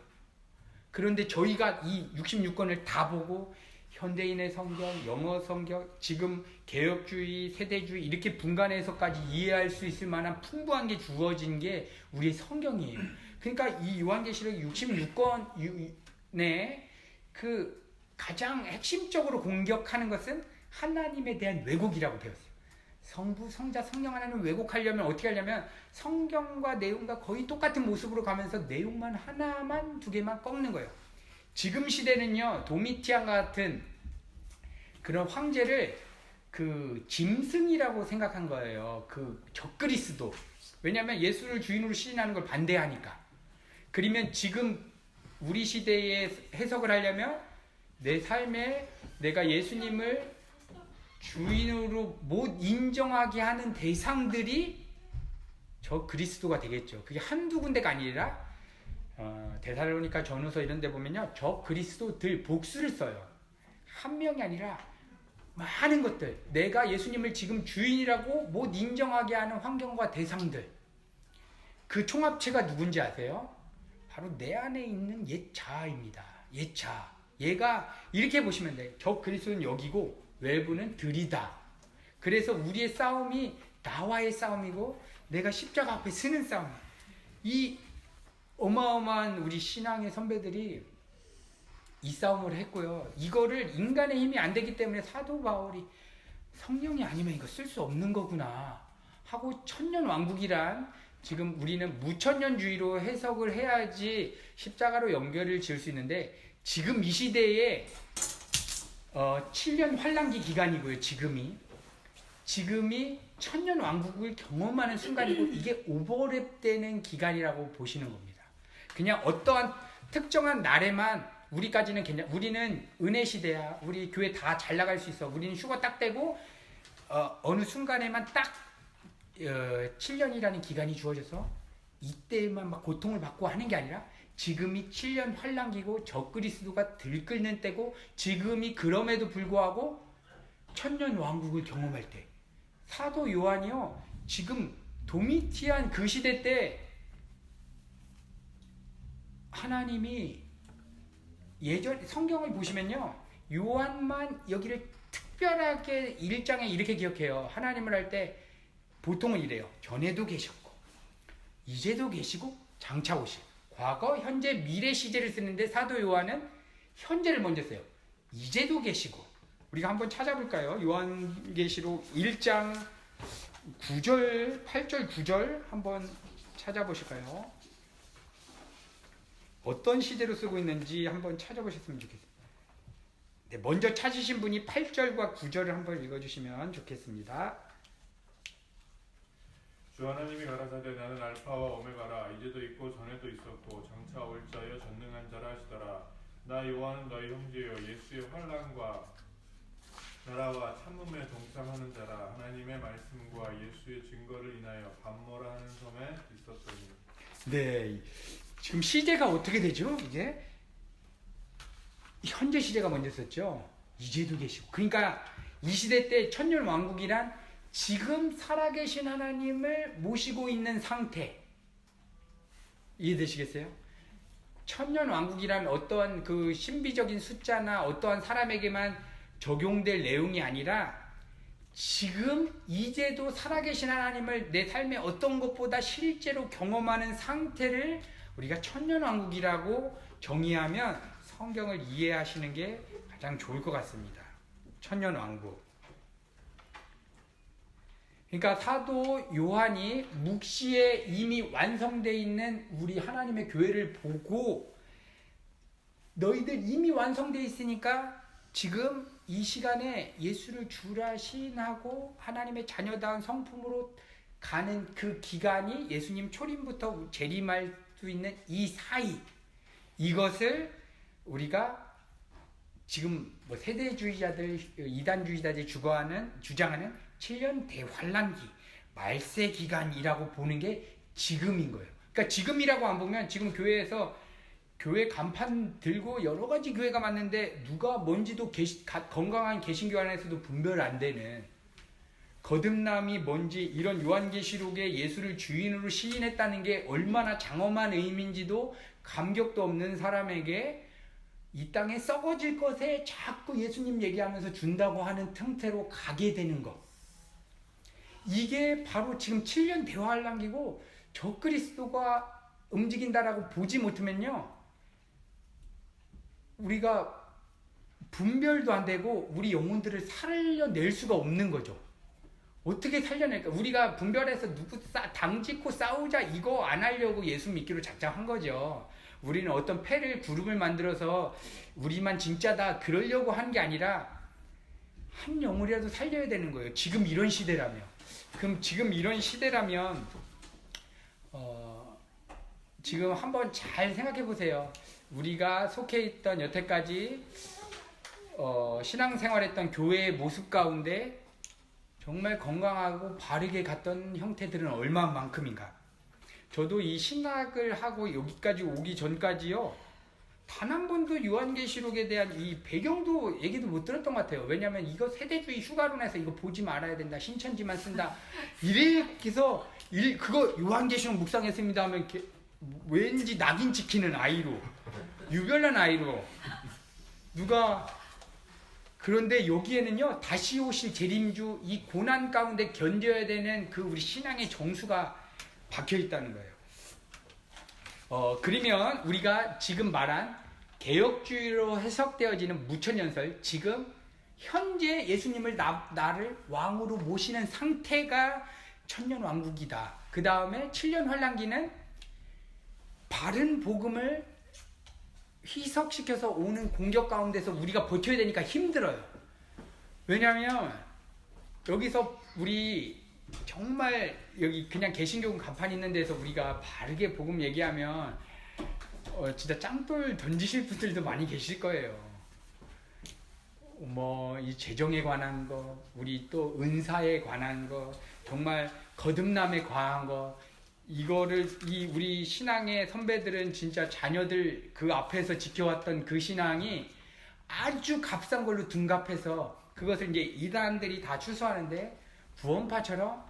그런데 저희가 이 66권을 다 보고 현대인의 성경, 영어 성경, 지금 개혁주의, 세대주의 이렇게 분간해서까지 이해할 수 있을 만한 풍부한 게 주어진 게 우리의 성경이에요. 그러니까 이 요한계시록 66권에 그 가장 핵심적으로 공격하는 것은 하나님에 대한 왜곡이라고 배웠어요. 성부, 성자, 성령 하나님을 왜곡하려면 어떻게 하려면 성경과 내용과 거의 똑같은 모습으로 가면서 내용만 하나만 두 개만 꺾는 거예요. 지금 시대는요, 도미티안 같은 그런 황제를 그 짐승이라고 생각한 거예요. 그 적그리스도. 왜냐하면 예수를 주인으로 시인하는 걸 반대하니까. 그러면 지금 우리 시대에 해석을 하려면 내 삶에 내가 예수님을 주인으로 못 인정하게 하는 대상들이 저 그리스도가 되겠죠. 그게 한두 군데가 아니라 데살로니가 전후서 이런 데 보면요, 저 그리스도들 복수를 써요. 한 명이 아니라 많은 것들, 내가 예수님을 지금 주인이라고 못 인정하게 하는 환경과 대상들, 그 총합체가 누군지 아세요? 바로 내 안에 있는 옛 자아입니다. 옛 자아. 얘가 이렇게 보시면 돼요. 저 그리스도는 여기고 외부는 들이다. 그래서 우리의 싸움이 나와의 싸움이고 내가 십자가 앞에 서는 싸움이에요. 이 어마어마한 우리 신앙의 선배들이 이 싸움을 했고요. 이거를 인간의 힘이 안 되기 때문에 사도 바울이 성령이 아니면 이거 쓸 수 없는 거구나 하고, 천년왕국이란 지금 우리는 무천년주의로 해석을 해야지 십자가로 연결을 지을 수 있는데, 지금 이 시대에 7년 환란기 기간이고요. 지금이 천년왕국을 경험하는 순간이고, 이게 오버랩되는 기간이라고 보시는 겁니다. 그냥 어떠한 특정한 날에만 우리까지는 우리는 은혜 시대야. 우리 교회 다 잘 나갈 수 있어. 우리는 휴가 딱 떼고 어느 순간에만 딱 7년이라는 기간이 주어져서 이때만 막 고통을 받고 하는 게 아니라, 지금이 7년 환란기고 적그리스도가 들끓는 때고, 지금이 그럼에도 불구하고 천년 왕국을 경험할 때, 사도 요한이요, 지금 도미티안 그 시대 때 하나님이 예전 성경을 보시면요, 요한만 여기를 특별하게 1장에 이렇게 기억해요. 하나님을 할 때 보통은 이래요. 전에도 계셨고 이제도 계시고 장차 오실, 과거, 현재, 미래 시제를 쓰는데 사도 요한은 현재를 먼저 써요. 이제도 계시고. 우리가 한번 찾아볼까요? 요한계시록 1장 9절, 8절, 9절 한번 찾아보실까요? 어떤 시대로 쓰고 있는지 한번 찾아보셨으면 좋겠습니다. 네, 먼저 찾으신 분이 8절과 9절을 한번 읽어주시면 좋겠습니다.
주 하나님이 가라사대 나는 알파와 오메가라 이제도 있고 전에도 있었고 장차 올 자여 전능한 자라 하시더라. 나 요한은 너희 형제여 예수의 환난과 나라와 참음에 동참하는 자라. 하나님의 말씀과 예수의 증거를 인하여 반모라 하는 섬에 있었더니.
네, 지금 시제가 어떻게 되죠? 이게 현재 시제가 먼저 썼죠. 이제도 계시고. 그러니까 이 시대 때 천년 왕국이란 지금 살아계신 하나님을 모시고 있는 상태. 이해되시겠어요? 천년 왕국이란 어떠한 그 신비적인 숫자나 어떠한 사람에게만 적용될 내용이 아니라 지금 이제도 살아계신 하나님을 내 삶의 어떤 것보다 실제로 경험하는 상태를 우리가 천년 왕국이라고 정의하면 성경을 이해하시는 게 가장 좋을 것 같습니다. 천년 왕국. 그러니까 사도 요한이 묵시에 이미 완성되어 있는 우리 하나님의 교회를 보고 너희들 이미 완성되어 있으니까 지금 이 시간에 예수를 주라 시인하고 하나님의 자녀다운 성품으로 가는 그 기간이 예수님 초림부터 재림할 수 있는 이 사이, 이것을 우리가 지금 뭐 세대주의자들, 이단주의자들이 주장하는 7년 대환란기, 말세 기간이라고 보는 게 지금인 거예요. 그러니까 지금이라고 안 보면 지금 교회에서 교회 간판 들고 여러 가지 교회가 많은데 누가 뭔지도 건강한 개신교 안에서도 분별 안 되는, 거듭남이 뭔지 이런 요한계시록에 예수를 주인으로 시인했다는 게 얼마나 장엄한 의미인지도 감격도 없는 사람에게 이 땅에 썩어질 것에 자꾸 예수님 얘기하면서 준다고 하는 형태로 가게 되는 것. 이게 바로 지금 7년 대환란기고 적그리스도가 움직인다라고 보지 못하면요, 우리가 분별도 안 되고 우리 영혼들을 살려낼 수가 없는 거죠. 어떻게 살려낼까? 우리가 분별해서 누구 당짓고 싸우자 이거 안 하려고 예수 믿기로 작정한 거죠. 우리는 어떤 패를 그룹을 만들어서 우리만 진짜다 그러려고 한 게 아니라 한 영혼이라도 살려야 되는 거예요. 지금 이런 시대라면. 그럼 지금 이런 시대라면 지금 한번 잘 생각해 보세요. 우리가 속해 있던 여태까지 신앙생활했던 교회의 모습 가운데 정말 건강하고 바르게 갔던 형태들은 얼마만큼인가. 저도 이 신학을 하고 여기까지 오기 전까지요, 단 한 번도 요한계시록에 대한 이 배경도 얘기도 못 들었던 것 같아요. 왜냐하면 이거 세대주의 휴가론에서 이거 보지 말아야 된다, 신천지만 쓴다 이래서 그거 요한계시록 묵상했습니다 하면 왠지 낙인 찍히는 아이로, 유별난 아이로 누가. 그런데 여기에는요, 다시 오실 재림주, 이 고난 가운데 견뎌야 되는 그 우리 신앙의 정수가 박혀 있다는 거예요. 그러면 우리가 지금 말한 개혁주의로 해석되어지는 무천연설, 지금 현재 예수님을 나를 왕으로 모시는 상태가 천년왕국이다. 그 다음에 7년 환란기는 바른 복음을 희석시켜서 오는 공격 가운데서 우리가 버텨야 되니까 힘들어요. 왜냐하면 여기서 우리 정말 여기 그냥 개신교 간판 있는 데서 우리가 바르게 복음 얘기하면 진짜 짱돌 던지실 분들도 많이 계실 거예요. 뭐 이 재정에 관한 거, 우리 또 은사에 관한 거, 정말 거듭남에 관한 거, 이거를 우리 신앙의 선배들은 진짜 자녀들 그 앞에서 지켜왔던 그 신앙이 아주 값싼 걸로 둔갑해서 그것을 이제 이단들이 다 추수하는데, 구원파처럼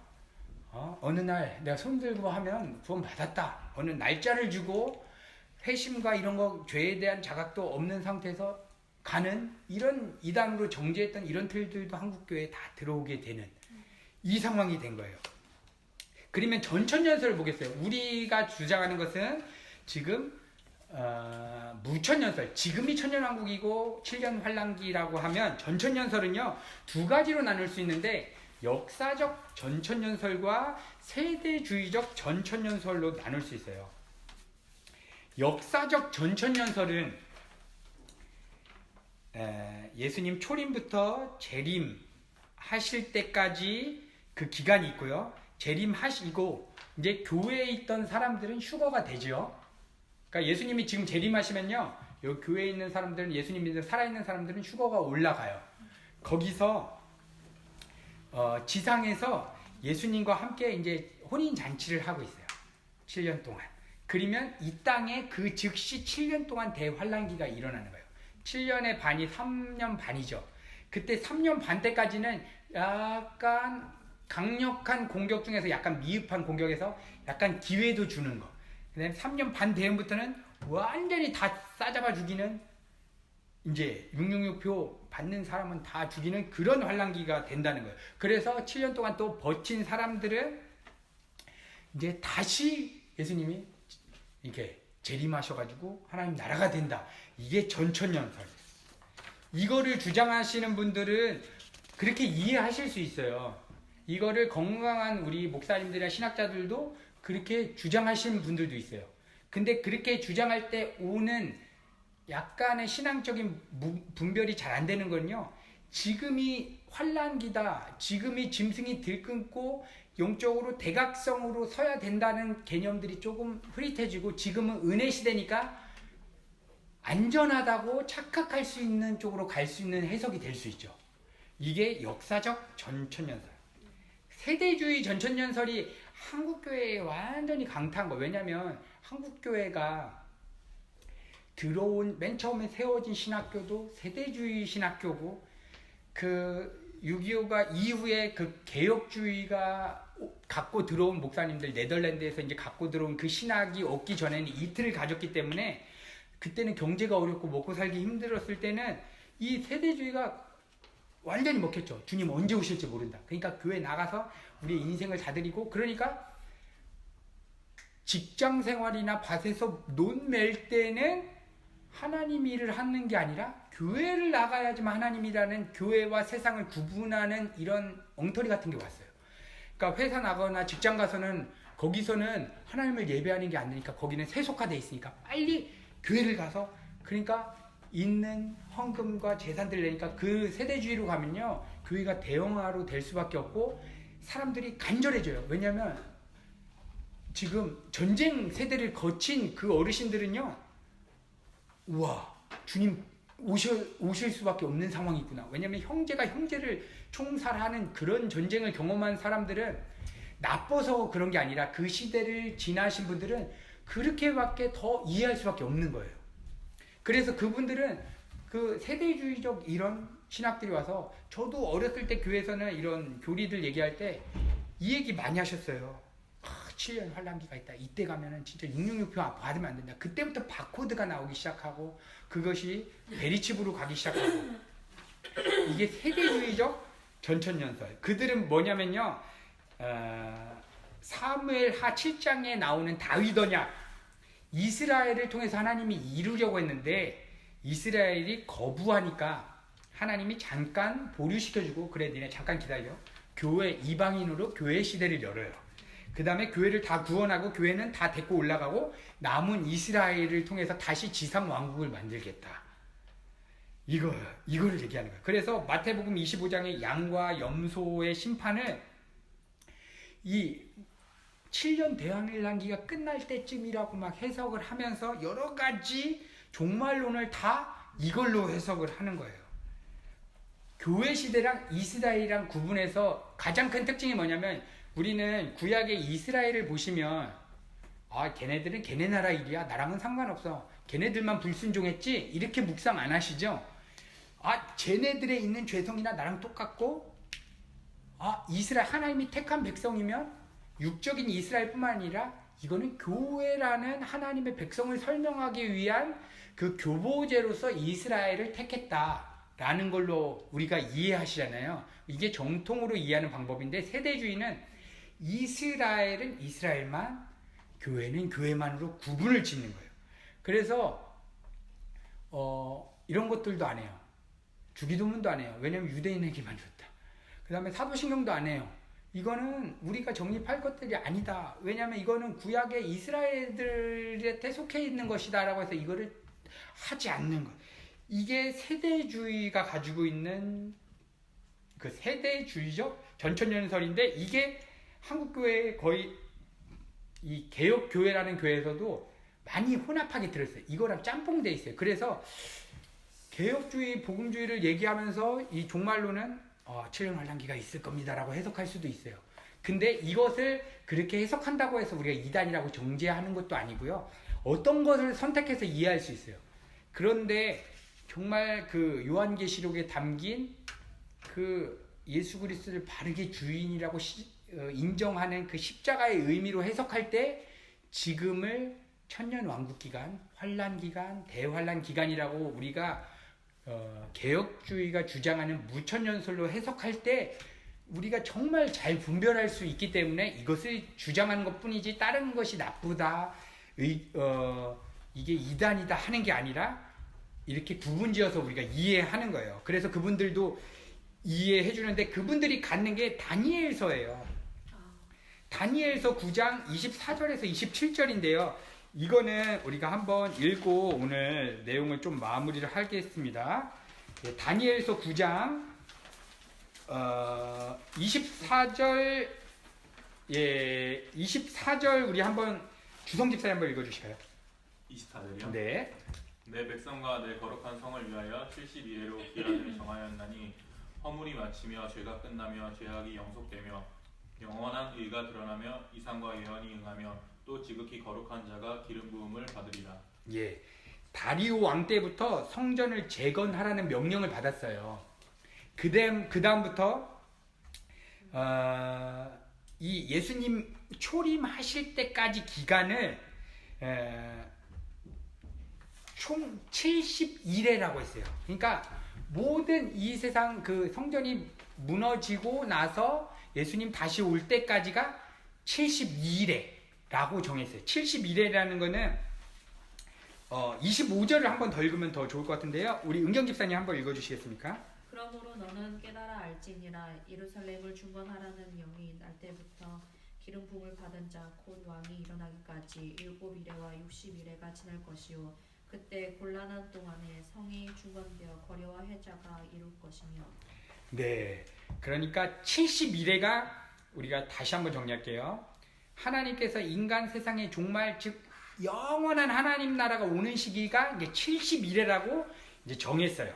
어느 날 내가 손 들고 하면 구원 받았다, 어느 날짜를 주고 회심과 이런 거 죄에 대한 자각도 없는 상태에서 가는 이런 이단으로 정죄했던 이런 틀들도 한국교회에 다 들어오게 되는 이 상황이 된 거예요. 그러면 전천년설을 보겠어요. 우리가 주장하는 것은 지금 무천년설, 지금이 천년왕국이고 7년 환란기라고 하면 전천년설은요 2가지로 나눌 수 있는데 역사적 전천년설과 세대주의적 전천년설로 나눌 수 있어요. 역사적 전천년설은 예수님 초림부터 재림하실 때까지 그 기간이 있고요. 재림하시고 이제 교회에 있던 사람들은 휴거가 되죠. 그러니까 예수님이 지금 재림하시면요, 여기 교회에 있는 사람들은 예수님 믿는 살아있는 사람들은 휴거가 올라가요. 거기서 지상에서 예수님과 함께 이제 혼인 잔치를 하고 있어요. 7년 동안. 그러면 이 땅에 그 즉시 7년 동안 대환란기가 일어나는 거예요. 7년의 반이 3년 반이죠. 그때 3년 반 때까지는 약간 강력한 공격 중에서 약간 미흡한 공격에서 약간 기회도 주는 거. 그다음에 3년 반 대음부터는 완전히 다 싸잡아 죽이는, 이제 666표 받는 사람은 다 죽이는 그런 환란기가 된다는 거예요. 그래서 7년 동안 또 버틴 사람들은 이제 다시 예수님이 이렇게 재림하셔가지고 하나님 나라가 된다. 이게 전천년설. 이거를 주장하시는 분들은 그렇게 이해하실 수 있어요. 이거를 건강한 우리 목사님들이나 신학자들도 그렇게 주장하시는 분들도 있어요. 근데 그렇게 주장할 때 오는 약간의 신앙적인 분별이 잘 안 되는 건요, 지금이 환란기다, 지금이 짐승이 들끓고 영적으로 대각성으로 서야 된다는 개념들이 조금 흐릿해지고, 지금은 은혜 시대니까 안전하다고 착각할 수 있는 쪽으로 갈 수 있는 해석이 될 수 있죠. 이게 역사적 전천년설. 세대주의 전천년설이 한국교회에 완전히 강타한 거. 왜냐면 한국교회가 들어온 맨 처음에 세워진 신학교도 세대주의 신학교고, 그 6.25가 이후에 그 개혁주의가 갖고 들어온 목사님들, 네덜란드에서 이제 갖고 들어온 그 신학이 없기 전에는 이틀을 가졌기 때문에 그때는 경제가 어렵고 먹고 살기 힘들었을 때는 이 세대주의가 완전히 먹혔죠. 주님 언제 오실지 모른다. 그러니까 교회 나가서 우리 인생을 다 드리고, 그러니까 직장 생활이나 밭에서 논 맬 때는 하나님 일을 하는 게 아니라 교회를 나가야지만 하나님이라는, 교회와 세상을 구분하는 이런 엉터리 같은 게 왔어요. 그러니까 회사 나가거나 직장 가서는 거기서는 하나님을 예배하는 게 안 되니까 거기는 세속화돼 있으니까 빨리 교회를 가서, 그러니까 있는 헌금과 재산들 내니까 그 세대주의로 가면요 교회가 대형화로 될 수밖에 없고 사람들이 간절해져요. 왜냐하면 지금 전쟁 세대를 거친 그 어르신들은요, 우와 주님 오실 수밖에 없는 상황이 있구나. 왜냐하면 형제가 형제를 총살하는 그런 전쟁을 경험한 사람들은 나빠서 그런 게 아니라 그 시대를 지나신 분들은 그렇게밖에 더 이해할 수밖에 없는 거예요. 그래서 그분들은 그 세대주의적 이런 신학들이 와서, 저도 어렸을 때 교회에서는 이런 교리들 얘기할 때 이 얘기 많이 하셨어요. 7년 환란기가 있다. 이때 가면은 진짜 666표 받으면 안 된다. 그때부터 바코드가 나오기 시작하고 그것이 베리칩으로 가기 시작하고, 이게 세대주의적 전천년설. 그들은 뭐냐면요, 사무엘하 7장에 나오는 다윗 언약, 이스라엘을 통해서 하나님이 이루려고 했는데 이스라엘이 거부하니까 하나님이 잠깐 보류시켜주고, 그래 니네 잠깐 기다려, 교회 이방인으로 교회 시대를 열어요. 그 다음에 교회를 다 구원하고 교회는 다 데리고 올라가고 남은 이스라엘을 통해서 다시 지상 왕국을 만들겠다. 이거를 얘기하는 거예요. 그래서 마태복음 25장의 양과 염소의 심판을 이 7년 대환란기가 끝날 때쯤이라고 막 해석을 하면서 여러 가지 종말론을 다 이걸로 해석을 하는 거예요. 교회 시대랑 이스라엘이랑 구분해서 가장 큰 특징이 뭐냐면, 우리는 구약의 이스라엘을 보시면 걔네들은 걔네 나라 일이야, 나랑은 상관없어, 걔네들만 불순종했지, 이렇게 묵상 안 하시죠? 쟤네들에 있는 죄성이나 나랑 똑같고, 이스라엘 하나님이 택한 백성이면 육적인 이스라엘뿐만 아니라 이거는 교회라는 하나님의 백성을 설명하기 위한 그 교보제로서 이스라엘을 택했다라는 걸로 우리가 이해하시잖아요. 이게 정통으로 이해하는 방법인데, 세대주의는 이스라엘은 이스라엘만, 교회는 교회만으로 구분을 짓는 거예요. 그래서 이런 것들도 안 해요. 주기도문도 안 해요. 왜냐면 유대인에게만 줬다. 그 다음에 사도신경도 안 해요. 이거는 우리가 정립할 것들이 아니다. 왜냐하면 이거는 구약의 이스라엘들한테 속해 있는 것이다 라고 해서 이거를 하지 않는 것. 이게 세대주의가 가지고 있는 그 세대주의적 전천년설인데, 이게 한국교회의 거의 이 개혁교회라는 교회에서도 많이 혼합하게 들었어요. 이거랑 짬뽕돼 있어요. 그래서 개혁주의, 복음주의를 얘기하면서 이 종말론은 7년 환란기가 있을 겁니다라고 해석할 수도 있어요. 근데 이것을 그렇게 해석한다고 해서 우리가 이단이라고 정죄하는 것도 아니고요. 어떤 것을 선택해서 이해할 수 있어요. 그런데 정말 그 요한계시록에 담긴 그 예수 그리스도를 바르게 주인이라고 인정하는 그 십자가의 의미로 해석할 때, 지금을 천년 왕국 기간, 환란 기간, 대환란 기간이라고 우리가 개혁주의가 주장하는 무천년설로 해석할 때 우리가 정말 잘 분별할 수 있기 때문에 이것을 주장하는 것뿐이지 다른 것이 나쁘다, 이게 이단이다 하는 게 아니라 이렇게 구분지어서 우리가 이해하는 거예요. 그래서 그분들도 이해해 주는데, 그분들이 갖는 게 다니엘서예요. 다니엘서 9장 24절에서 27절인데요. 이거는 우리가 한번 읽고 오늘 내용을 좀 마무리를 하겠습니다. 다니엘서 9장 24절 24절 우리 한번 주성 집사님 한번 읽어주실까요?
24절이요?
네.
내 백성과 내 거룩한 성을 위하여 72회로 기한을 정하였나니, 허물이 마치며 죄가 끝나며 죄악이 영속되며 영원한 의가 드러나며 이상과 예언이 응하며 또 지극히 거룩한 자가 기름 부음을 받으리라.
예, 다리오 왕 때부터 성전을 재건하라는 명령을 받았어요. 그 다음부터 이 예수님 초림하실 때까지 기간을 총 71회라고 했어요. 그러니까 모든 이 세상 그 성전이 무너지고 나서 예수님 다시 올 때까지가 72일에라고 정했어요. 71회라는 거는 25절을 한번 더 읽으면 더 좋을 것 같은데요. 우리 은경 집사님 한번 읽어주시겠습니까?
그러므로 너는 깨달아 알지니라. 예루살렘을 중건하라는 명이 날 때부터 기름 부음을 받은 자 곧 왕이 일어나기까지 7일에와 60일에가 지날 것이요, 그때 곤란한 동안에 성이 중건되어 거리와 해자가 이룰 것이며.
네, 그러니까 71회가, 우리가 다시 한번 정리할게요. 하나님께서 인간 세상의 종말, 즉 영원한 하나님 나라가 오는 시기가 이제 71회라고 이제 정했어요.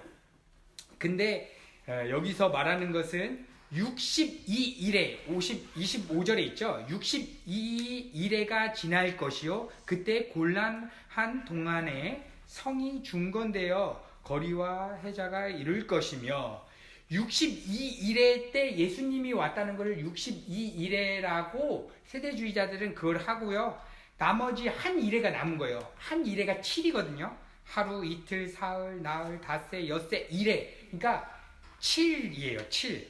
근데 여기서 말하는 것은 62일에 25절에 있죠. 62일에가 지날 것이요, 그때 곤란한 동안에 성이 중건되어 거리와 해자가 이룰 것이며, 62일에 때 예수님이 왔다는 것을 62일에라고 세대주의자들은 그걸 하고요. 나머지 한 일회가 남은 거예요. 한 일회가 7이거든요. 하루, 이틀, 사흘, 나흘, 닷새, 엿새, 일회. 그러니까 7이에요. 7.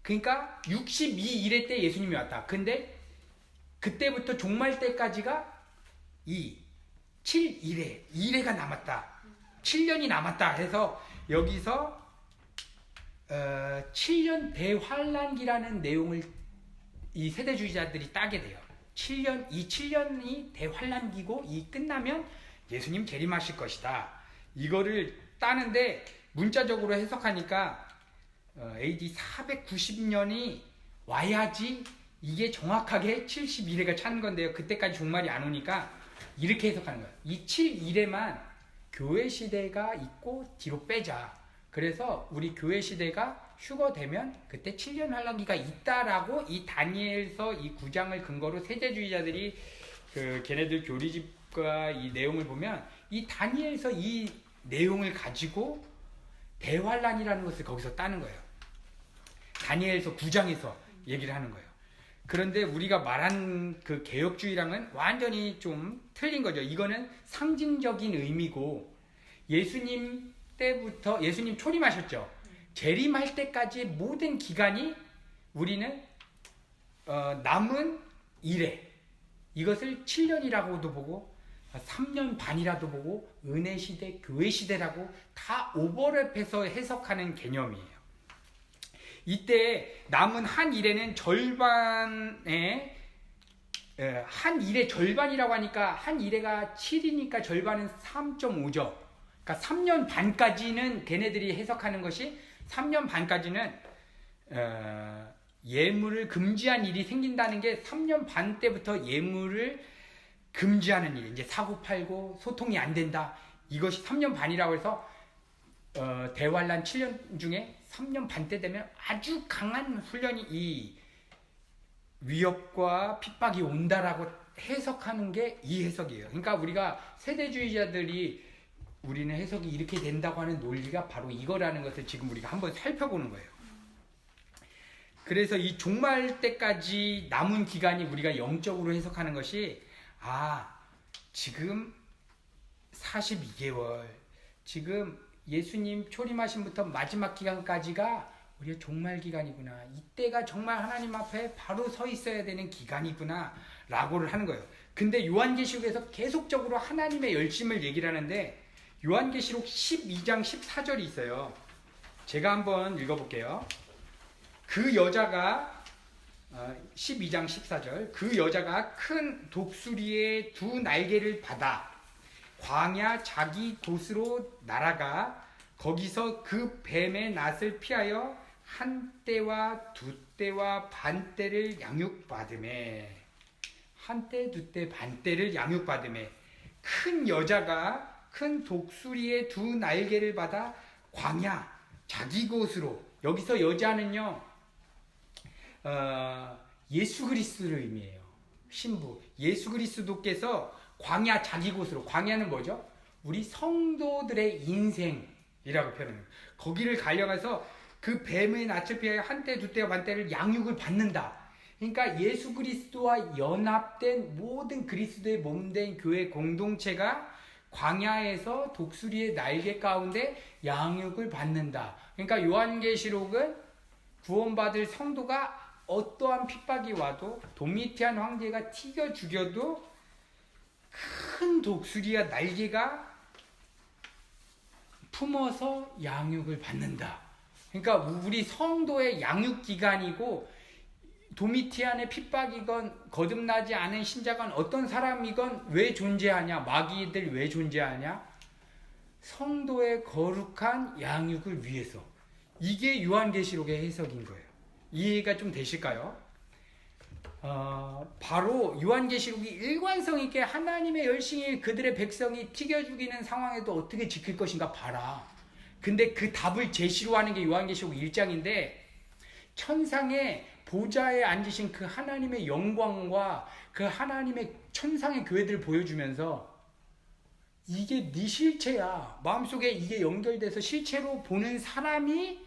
그러니까 62일회 때 예수님이 왔다. 근데 그때부터 종말 때까지가 7일회, 2회가 남았다. 7년이 남았다 해서 여기서 7년 대환란기라는 내용을 이 세대주의자들이 따게 돼요. 7년이 대환란기고, 이 끝나면 예수님 재림하실 것이다. 이거를 따는데 문자적으로 해석하니까 AD 490년이 와야지 이게 정확하게 71회가 찬 건데요. 그때까지 종말이 안 오니까 이렇게 해석하는 거예요. 이 7일에만 교회 시대가 있고 뒤로 빼자. 그래서 우리 교회 시대가 휴거되면 그때 7년 환란기가 있다라고 이 다니엘서 이 9장을 근거로 세대주의자들이 걔네들 교리집과 이 내용을 보면 이 다니엘서 이 내용을 가지고 대환란이라는 것을 거기서 따는 거예요. 다니엘서 9장에서 얘기를 하는 거예요. 그런데 우리가 말한 그 개혁주의랑은 완전히 좀 틀린 거죠. 이거는 상징적인 의미고 예수님 때부터 예수님 초림하셨죠. 재림할 때까지의 모든 기간이 우리는 남은 일에 이것을 7년이라고도 보고 3년 반이라도 보고 은혜 시대, 교회 시대라고 다 오버랩해서 해석하는 개념이에요. 이때 남은 한 일에는 절반의 한 일의 절반이라고 하니까 한 일회가 7이니까 절반은 3.5죠. 그러니까 3년 반까지는 걔네들이 해석하는 것이 3년 반까지는 예물을 금지한 일이 생긴다는 게 3년 반 때부터 예물을 금지하는 일, 이제 사고 팔고 소통이 안 된다. 이것이 3년 반이라고 해서 대환란 7년 중에 3년 반 때 되면 아주 강한 훈련이 이 위협과 핍박이 온다라고 해석하는 게 이 해석이에요. 그러니까 우리가 세대주의자들이 우리는 해석이 이렇게 된다고 하는 논리가 바로 이거라는 것을 지금 우리가 한번 살펴보는 거예요. 그래서 이 종말 때까지 남은 기간이 우리가 영적으로 해석하는 것이 지금 42개월 지금 예수님 초림하심부터 마지막 기간까지가 우리의 종말 기간이구나. 이때가 정말 하나님 앞에 바로 서 있어야 되는 기간이구나 라고를 하는 거예요. 근데 요한계시록에서 계속적으로 하나님의 열심을 얘기를 하는데 요한계시록 12장 14절이 있어요. 제가 한번 읽어볼게요. 그 여자가 12장 14절 그 여자가 큰 독수리의 두 날개를 받아 광야 자기 곳으로 날아가 거기서 그 뱀의 낯을 피하여 한 때와 두 때와 반 때를 양육받으매 한 때, 두 때, 반 때를 양육받으매 큰 여자가 큰 독수리의 두 날개를 받아 광야 자기 곳으로 여기서 여자는요 예수 그리스도를 의미해요. 신부 예수 그리스도께서 광야 자기 곳으로 광야는 뭐죠? 우리 성도들의 인생이라고 표현해요. 거기를 가려가서 그 뱀의 낯을 피하여 한때 두때와 반때를 양육을 받는다. 그러니까 예수 그리스도와 연합된 모든 그리스도의 몸된 교회 공동체가 광야에서 독수리의 날개 가운데 양육을 받는다. 그러니까 요한계시록은 구원받을 성도가 어떠한 핍박이 와도 도미티안 황제가 튀겨 죽여도 큰 독수리와 날개가 품어서 양육을 받는다. 그러니까 우리 성도의 양육 기간이고 도미티안의 핍박이건 거듭나지 않은 신자건 어떤 사람이건 왜 존재하냐? 마귀들 왜 존재하냐? 성도의 거룩한 양육을 위해서. 이게 요한계시록의 해석인 거예요. 이해가 좀 되실까요? 바로 요한계시록이 일관성 있게 하나님의 열심히 그들의 백성이 튀겨 죽이는 상황에도 어떻게 지킬 것인가 봐라. 근데 그 답을 제시로 하는 게 요한계시록 1장인데 천상의 보좌에 앉으신 그 하나님의 영광과 그 하나님의 천상의 교회들을 보여주면서 이게 네 실체야. 마음속에 이게 연결돼서 실체로 보는 사람이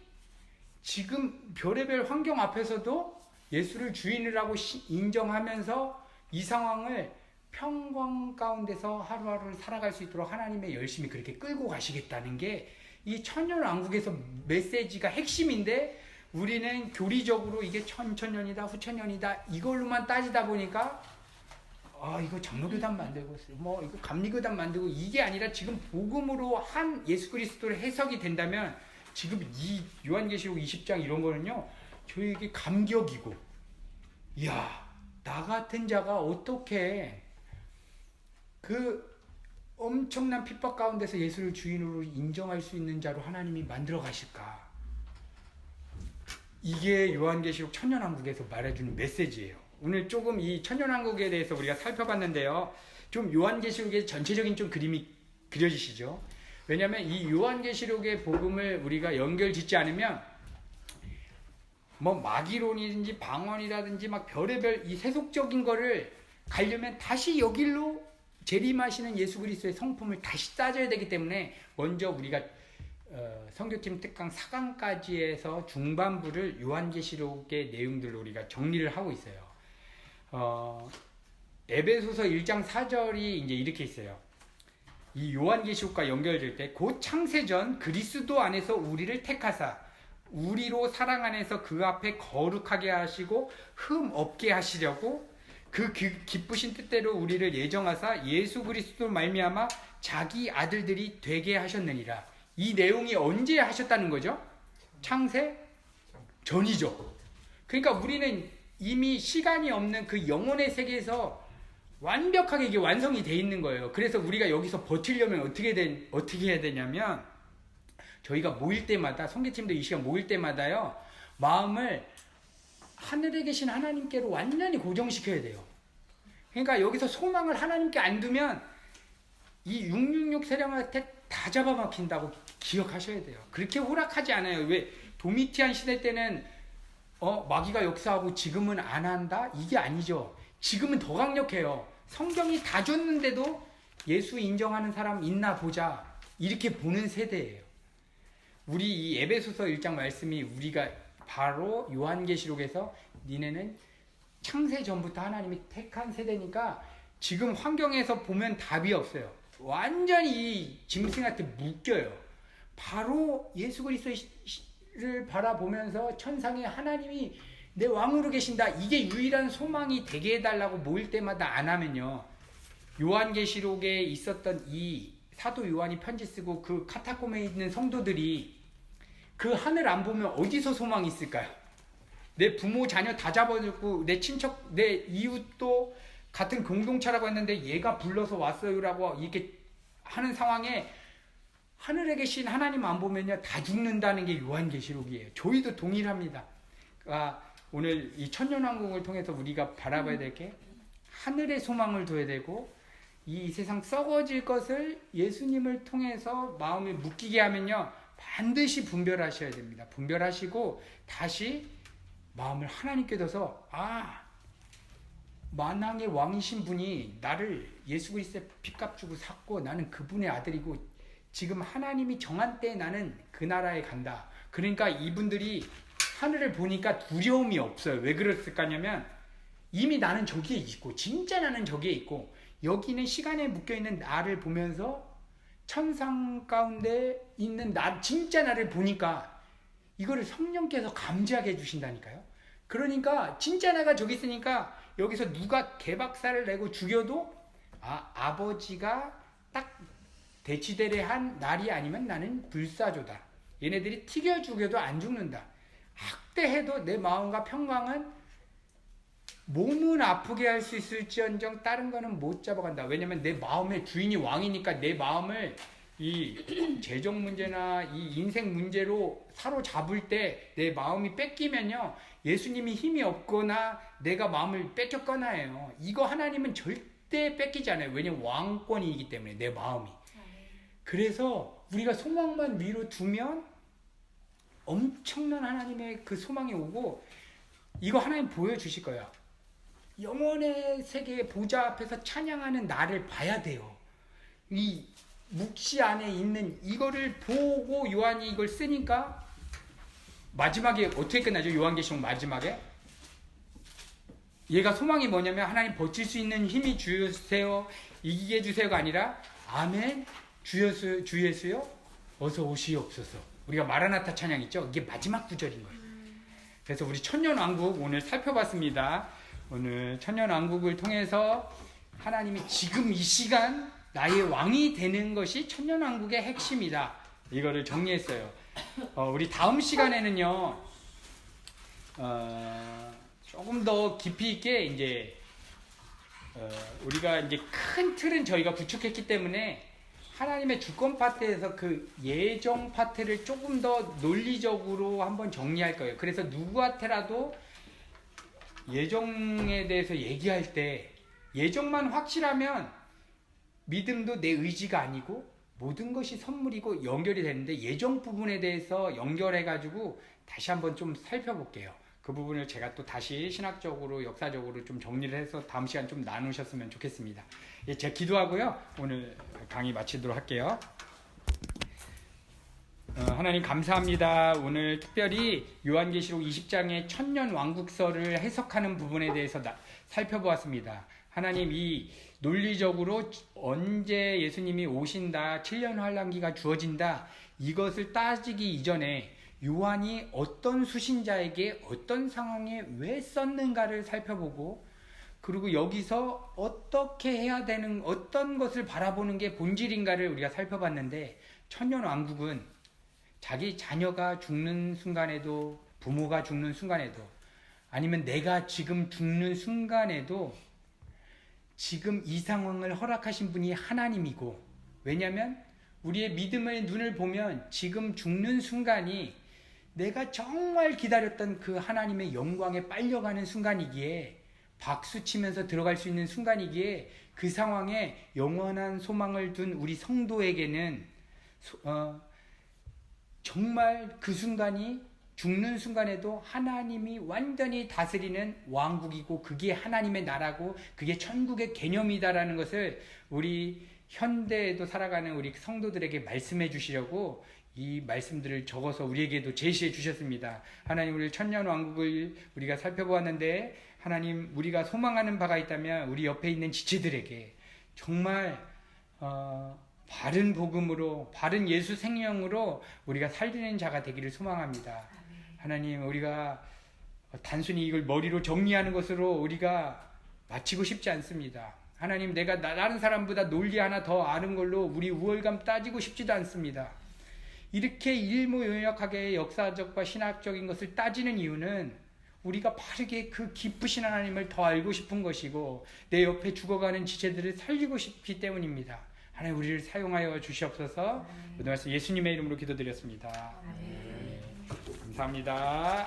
지금 별의별 환경 앞에서도 예수를 주인이라고 인정하면서 이 상황을 평강 가운데서 하루하루를 살아갈 수 있도록 하나님의 열심히 그렇게 끌고 가시겠다는 게 이 천년왕국에서 메시지가 핵심인데 우리는 교리적으로 이게 천년이다 후천년이다 이걸로만 따지다 보니까 이거 장로교단 만들고 뭐 이거 감리교단 만들고 이게 아니라 지금 복음으로 한 예수 그리스도를 해석이 된다면 지금 이 요한계시록 20장 이런 거는요 저에게 감격이고 이야 나 같은 자가 어떻게 그 엄청난 핍박 가운데서 예수를 주인으로 인정할 수 있는 자로 하나님이 만들어 가실까. 이게 요한계시록 천년왕국에서 말해주는 메시지예요. 오늘 조금 이 천년왕국에 대해서 우리가 살펴봤는데요. 좀 요한계시록의 전체적인 좀 그림이 그려지시죠. 왜냐하면 이 요한계시록의 복음을 우리가 연결 짓지 않으면 뭐 마귀론이든지 방언이라든지 막 별의별 이 세속적인 거를 가려면 다시 여길로 재림하시는 예수 그리스도의 성품을 다시 따져야 되기 때문에 먼저 우리가 선교팀 특강 4강까지 해서 중반부를 요한계시록의 내용들로 우리가 정리를 하고 있어요. 에베소서 1장 4절이 이제 이렇게 있어요. 이 요한계시록과 연결될 때 곧 창세전 그리스도 안에서 우리를 택하사 우리로 사랑 안에서 그 앞에 거룩하게 하시고 흠 없게 하시려고 그 기쁘신 뜻대로 우리를 예정하사 예수 그리스도 말미암아 자기 아들들이 되게 하셨느니라. 이 내용이 언제 하셨다는 거죠? 창세 전이죠. 그러니까 우리는 이미 시간이 없는 그 영혼의 세계에서 완벽하게 이게 완성이 돼 있는 거예요. 그래서 우리가 여기서 버티려면 어떻게 해야 되냐면 저희가 모일 때마다 성계팀도 이 시간 모일 때마다요 마음을 하늘에 계신 하나님께로 완전히 고정시켜야 돼요. 그러니까 여기서 소망을 하나님께 안 두면 이 666 세력한테 다 잡아먹힌다고 기억하셔야 돼요. 그렇게 호락하지 않아요. 왜 도미티안 시대 때는 마귀가 역사하고 지금은 안 한다? 이게 아니죠. 지금은 더 강력해요. 성경이 다 줬는데도 예수 인정하는 사람 있나 보자 이렇게 보는 세대예요. 우리 이 에베소서 1장 말씀이 우리가 바로 요한계시록에서 니네는 창세 전부터 하나님이 택한 세대니까 지금 환경에서 보면 답이 없어요. 완전히 이 짐승한테 묶여요. 바로 예수 그리스도를 바라보면서 천상에 하나님이 내 왕으로 계신다. 이게 유일한 소망이 되게 해달라고 모일 때마다 안 하면요. 요한계시록에 있었던 이 사도 요한이 편지 쓰고 그 카타콤에 있는 성도들이 그 하늘 안 보면 어디서 소망이 있을까요? 내 부모 자녀 다 잡아주고 내 친척 내 이웃도 같은 공동체라고 했는데 얘가 불러서 왔어요라고 이렇게 하는 상황에 하늘에 계신 하나님 안 보면요 다 죽는다는 게 요한계시록이에요. 저희도 동일합니다. 오늘 이 천년왕국을 통해서 우리가 바라봐야 될 게 하늘의 소망을 둬야 되고 이 세상 썩어질 것을 예수님을 통해서 마음에 묶이게 하면요 반드시 분별하셔야 됩니다. 분별하시고 다시 마음을 하나님께 둬서 만왕의 왕이신 분이 나를 예수 그리스도의 핏값 주고 샀고 나는 그분의 아들이고 지금 하나님이 정한 때에 나는 그 나라에 간다. 그러니까 이분들이 하늘을 보니까 두려움이 없어요. 왜 그랬을까냐면 이미 나는 저기에 있고 진짜 나는 저기에 있고 여기는 시간에 묶여있는 나를 보면서 천상 가운데 있는 진짜 나를 보니까 이거를 성령께서 감지하게 해주신다니까요. 그러니까 진짜 나가 저기 있으니까 여기서 누가 개박살을 내고 죽여도 아버지가 딱 대치대레한 날이 아니면 나는 불사조다. 얘네들이 튀겨 죽여도 안 죽는다. 학대해도 내 마음과 평강은 몸은 아프게 할 수 있을지언정 다른 거는 못 잡아간다. 왜냐면 내 마음의 주인이 왕이니까 내 마음을 이 재정 문제나 이 인생 문제로 사로잡을 때 내 마음이 뺏기면요 예수님이 힘이 없거나 내가 마음을 뺏겼거나 해요. 이거 하나님은 절대 뺏기지 않아요. 왜냐면 왕권이기 때문에 내 마음이. 그래서 우리가 소망만 위로 두면 엄청난 하나님의 그 소망이 오고 이거 하나님 보여주실 거야. 영원의 세계의 보좌 앞에서 찬양하는 나를 봐야 돼요. 이 묵시 안에 있는 이거를 보고 요한이 이걸 쓰니까 마지막에 어떻게 끝나죠? 요한계시록 마지막에 얘가 소망이 뭐냐면 하나님 버틸 수 있는 힘이 주세요 이기게 해주세요가 아니라 아멘 주 예수요 어서 오시옵소서. 우리가 마라나타 찬양 있죠? 이게 마지막 구절인 거예요. 그래서 우리 천년왕국 오늘 살펴봤습니다. 오늘 천년왕국을 통해서 하나님이 지금 이 시간 나의 왕이 되는 것이 천년왕국의 핵심이다. 이거를 정리했어요. 우리 다음 시간에는요 조금 더 깊이 있게 이제 우리가 이제 큰 틀은 저희가 구축했기 때문에 하나님의 주권 파트에서 그 예정 파트를 조금 더 논리적으로 한번 정리할 거예요. 그래서 누구한테라도 예정에 대해서 얘기할 때 예정만 확실하면 믿음도 내 의지가 아니고 모든 것이 선물이고 연결이 되는데 예정 부분에 대해서 연결해가지고 다시 한번 좀 살펴볼게요. 그 부분을 제가 또 다시 신학적으로 역사적으로 좀 정리를 해서 다음 시간 좀 나누셨으면 좋겠습니다. 예, 제가 기도하고요. 오늘 강의 마치도록 할게요. 하나님 감사합니다. 오늘 특별히 요한계시록 20장의 천년왕국설을 해석하는 부분에 대해서 살펴보았습니다. 하나님 이 논리적으로 언제 예수님이 오신다, 7년 환란기가 주어진다, 이것을 따지기 이전에 요한이 어떤 수신자에게 어떤 상황에 왜 썼는가를 살펴보고, 그리고 여기서 어떻게 해야 되는, 어떤 것을 바라보는 게 본질인가를 우리가 살펴봤는데, 천년왕국은 자기 자녀가 죽는 순간에도, 부모가 죽는 순간에도, 아니면 내가 지금 죽는 순간에도 지금 이 상황을 허락하신 분이 하나님이고, 왜냐하면 우리의 믿음의 눈을 보면 지금 죽는 순간이 내가 정말 기다렸던 그 하나님의 영광에 빨려가는 순간이기에, 박수치면서 들어갈 수 있는 순간이기에, 그 상황에 영원한 소망을 둔 우리 성도에게는 정말 그 순간이, 죽는 순간에도 하나님이 완전히 다스리는 왕국이고, 그게 하나님의 나라고, 그게 천국의 개념이다라는 것을 우리 현대에도 살아가는 우리 성도들에게 말씀해 주시려고 이 말씀들을 적어서 우리에게도 제시해 주셨습니다. 하나님, 우리 천년왕국을 우리가 살펴보았는데, 하나님, 우리가 소망하는 바가 있다면 우리 옆에 있는 지체들에게 정말 바른 복음으로, 바른 예수 생명으로 우리가 살리는 자가 되기를 소망합니다. 하나님, 우리가 단순히 이걸 머리로 정리하는 것으로 우리가 마치고 싶지 않습니다. 하나님, 내가 다른 사람보다 논리 하나 더 아는 걸로 우리 우월감 따지고 싶지도 않습니다. 이렇게 일모요약하게 역사적과 신학적인 것을 따지는 이유는 우리가 바르게 그 기쁘신 하나님을 더 알고 싶은 것이고, 내 옆에 죽어가는 지체들을 살리고 싶기 때문입니다. 하나님, 우리를 사용하여 주시옵소서. 모든 말씀 예수님의 이름으로 기도드렸습니다. 감사합니다.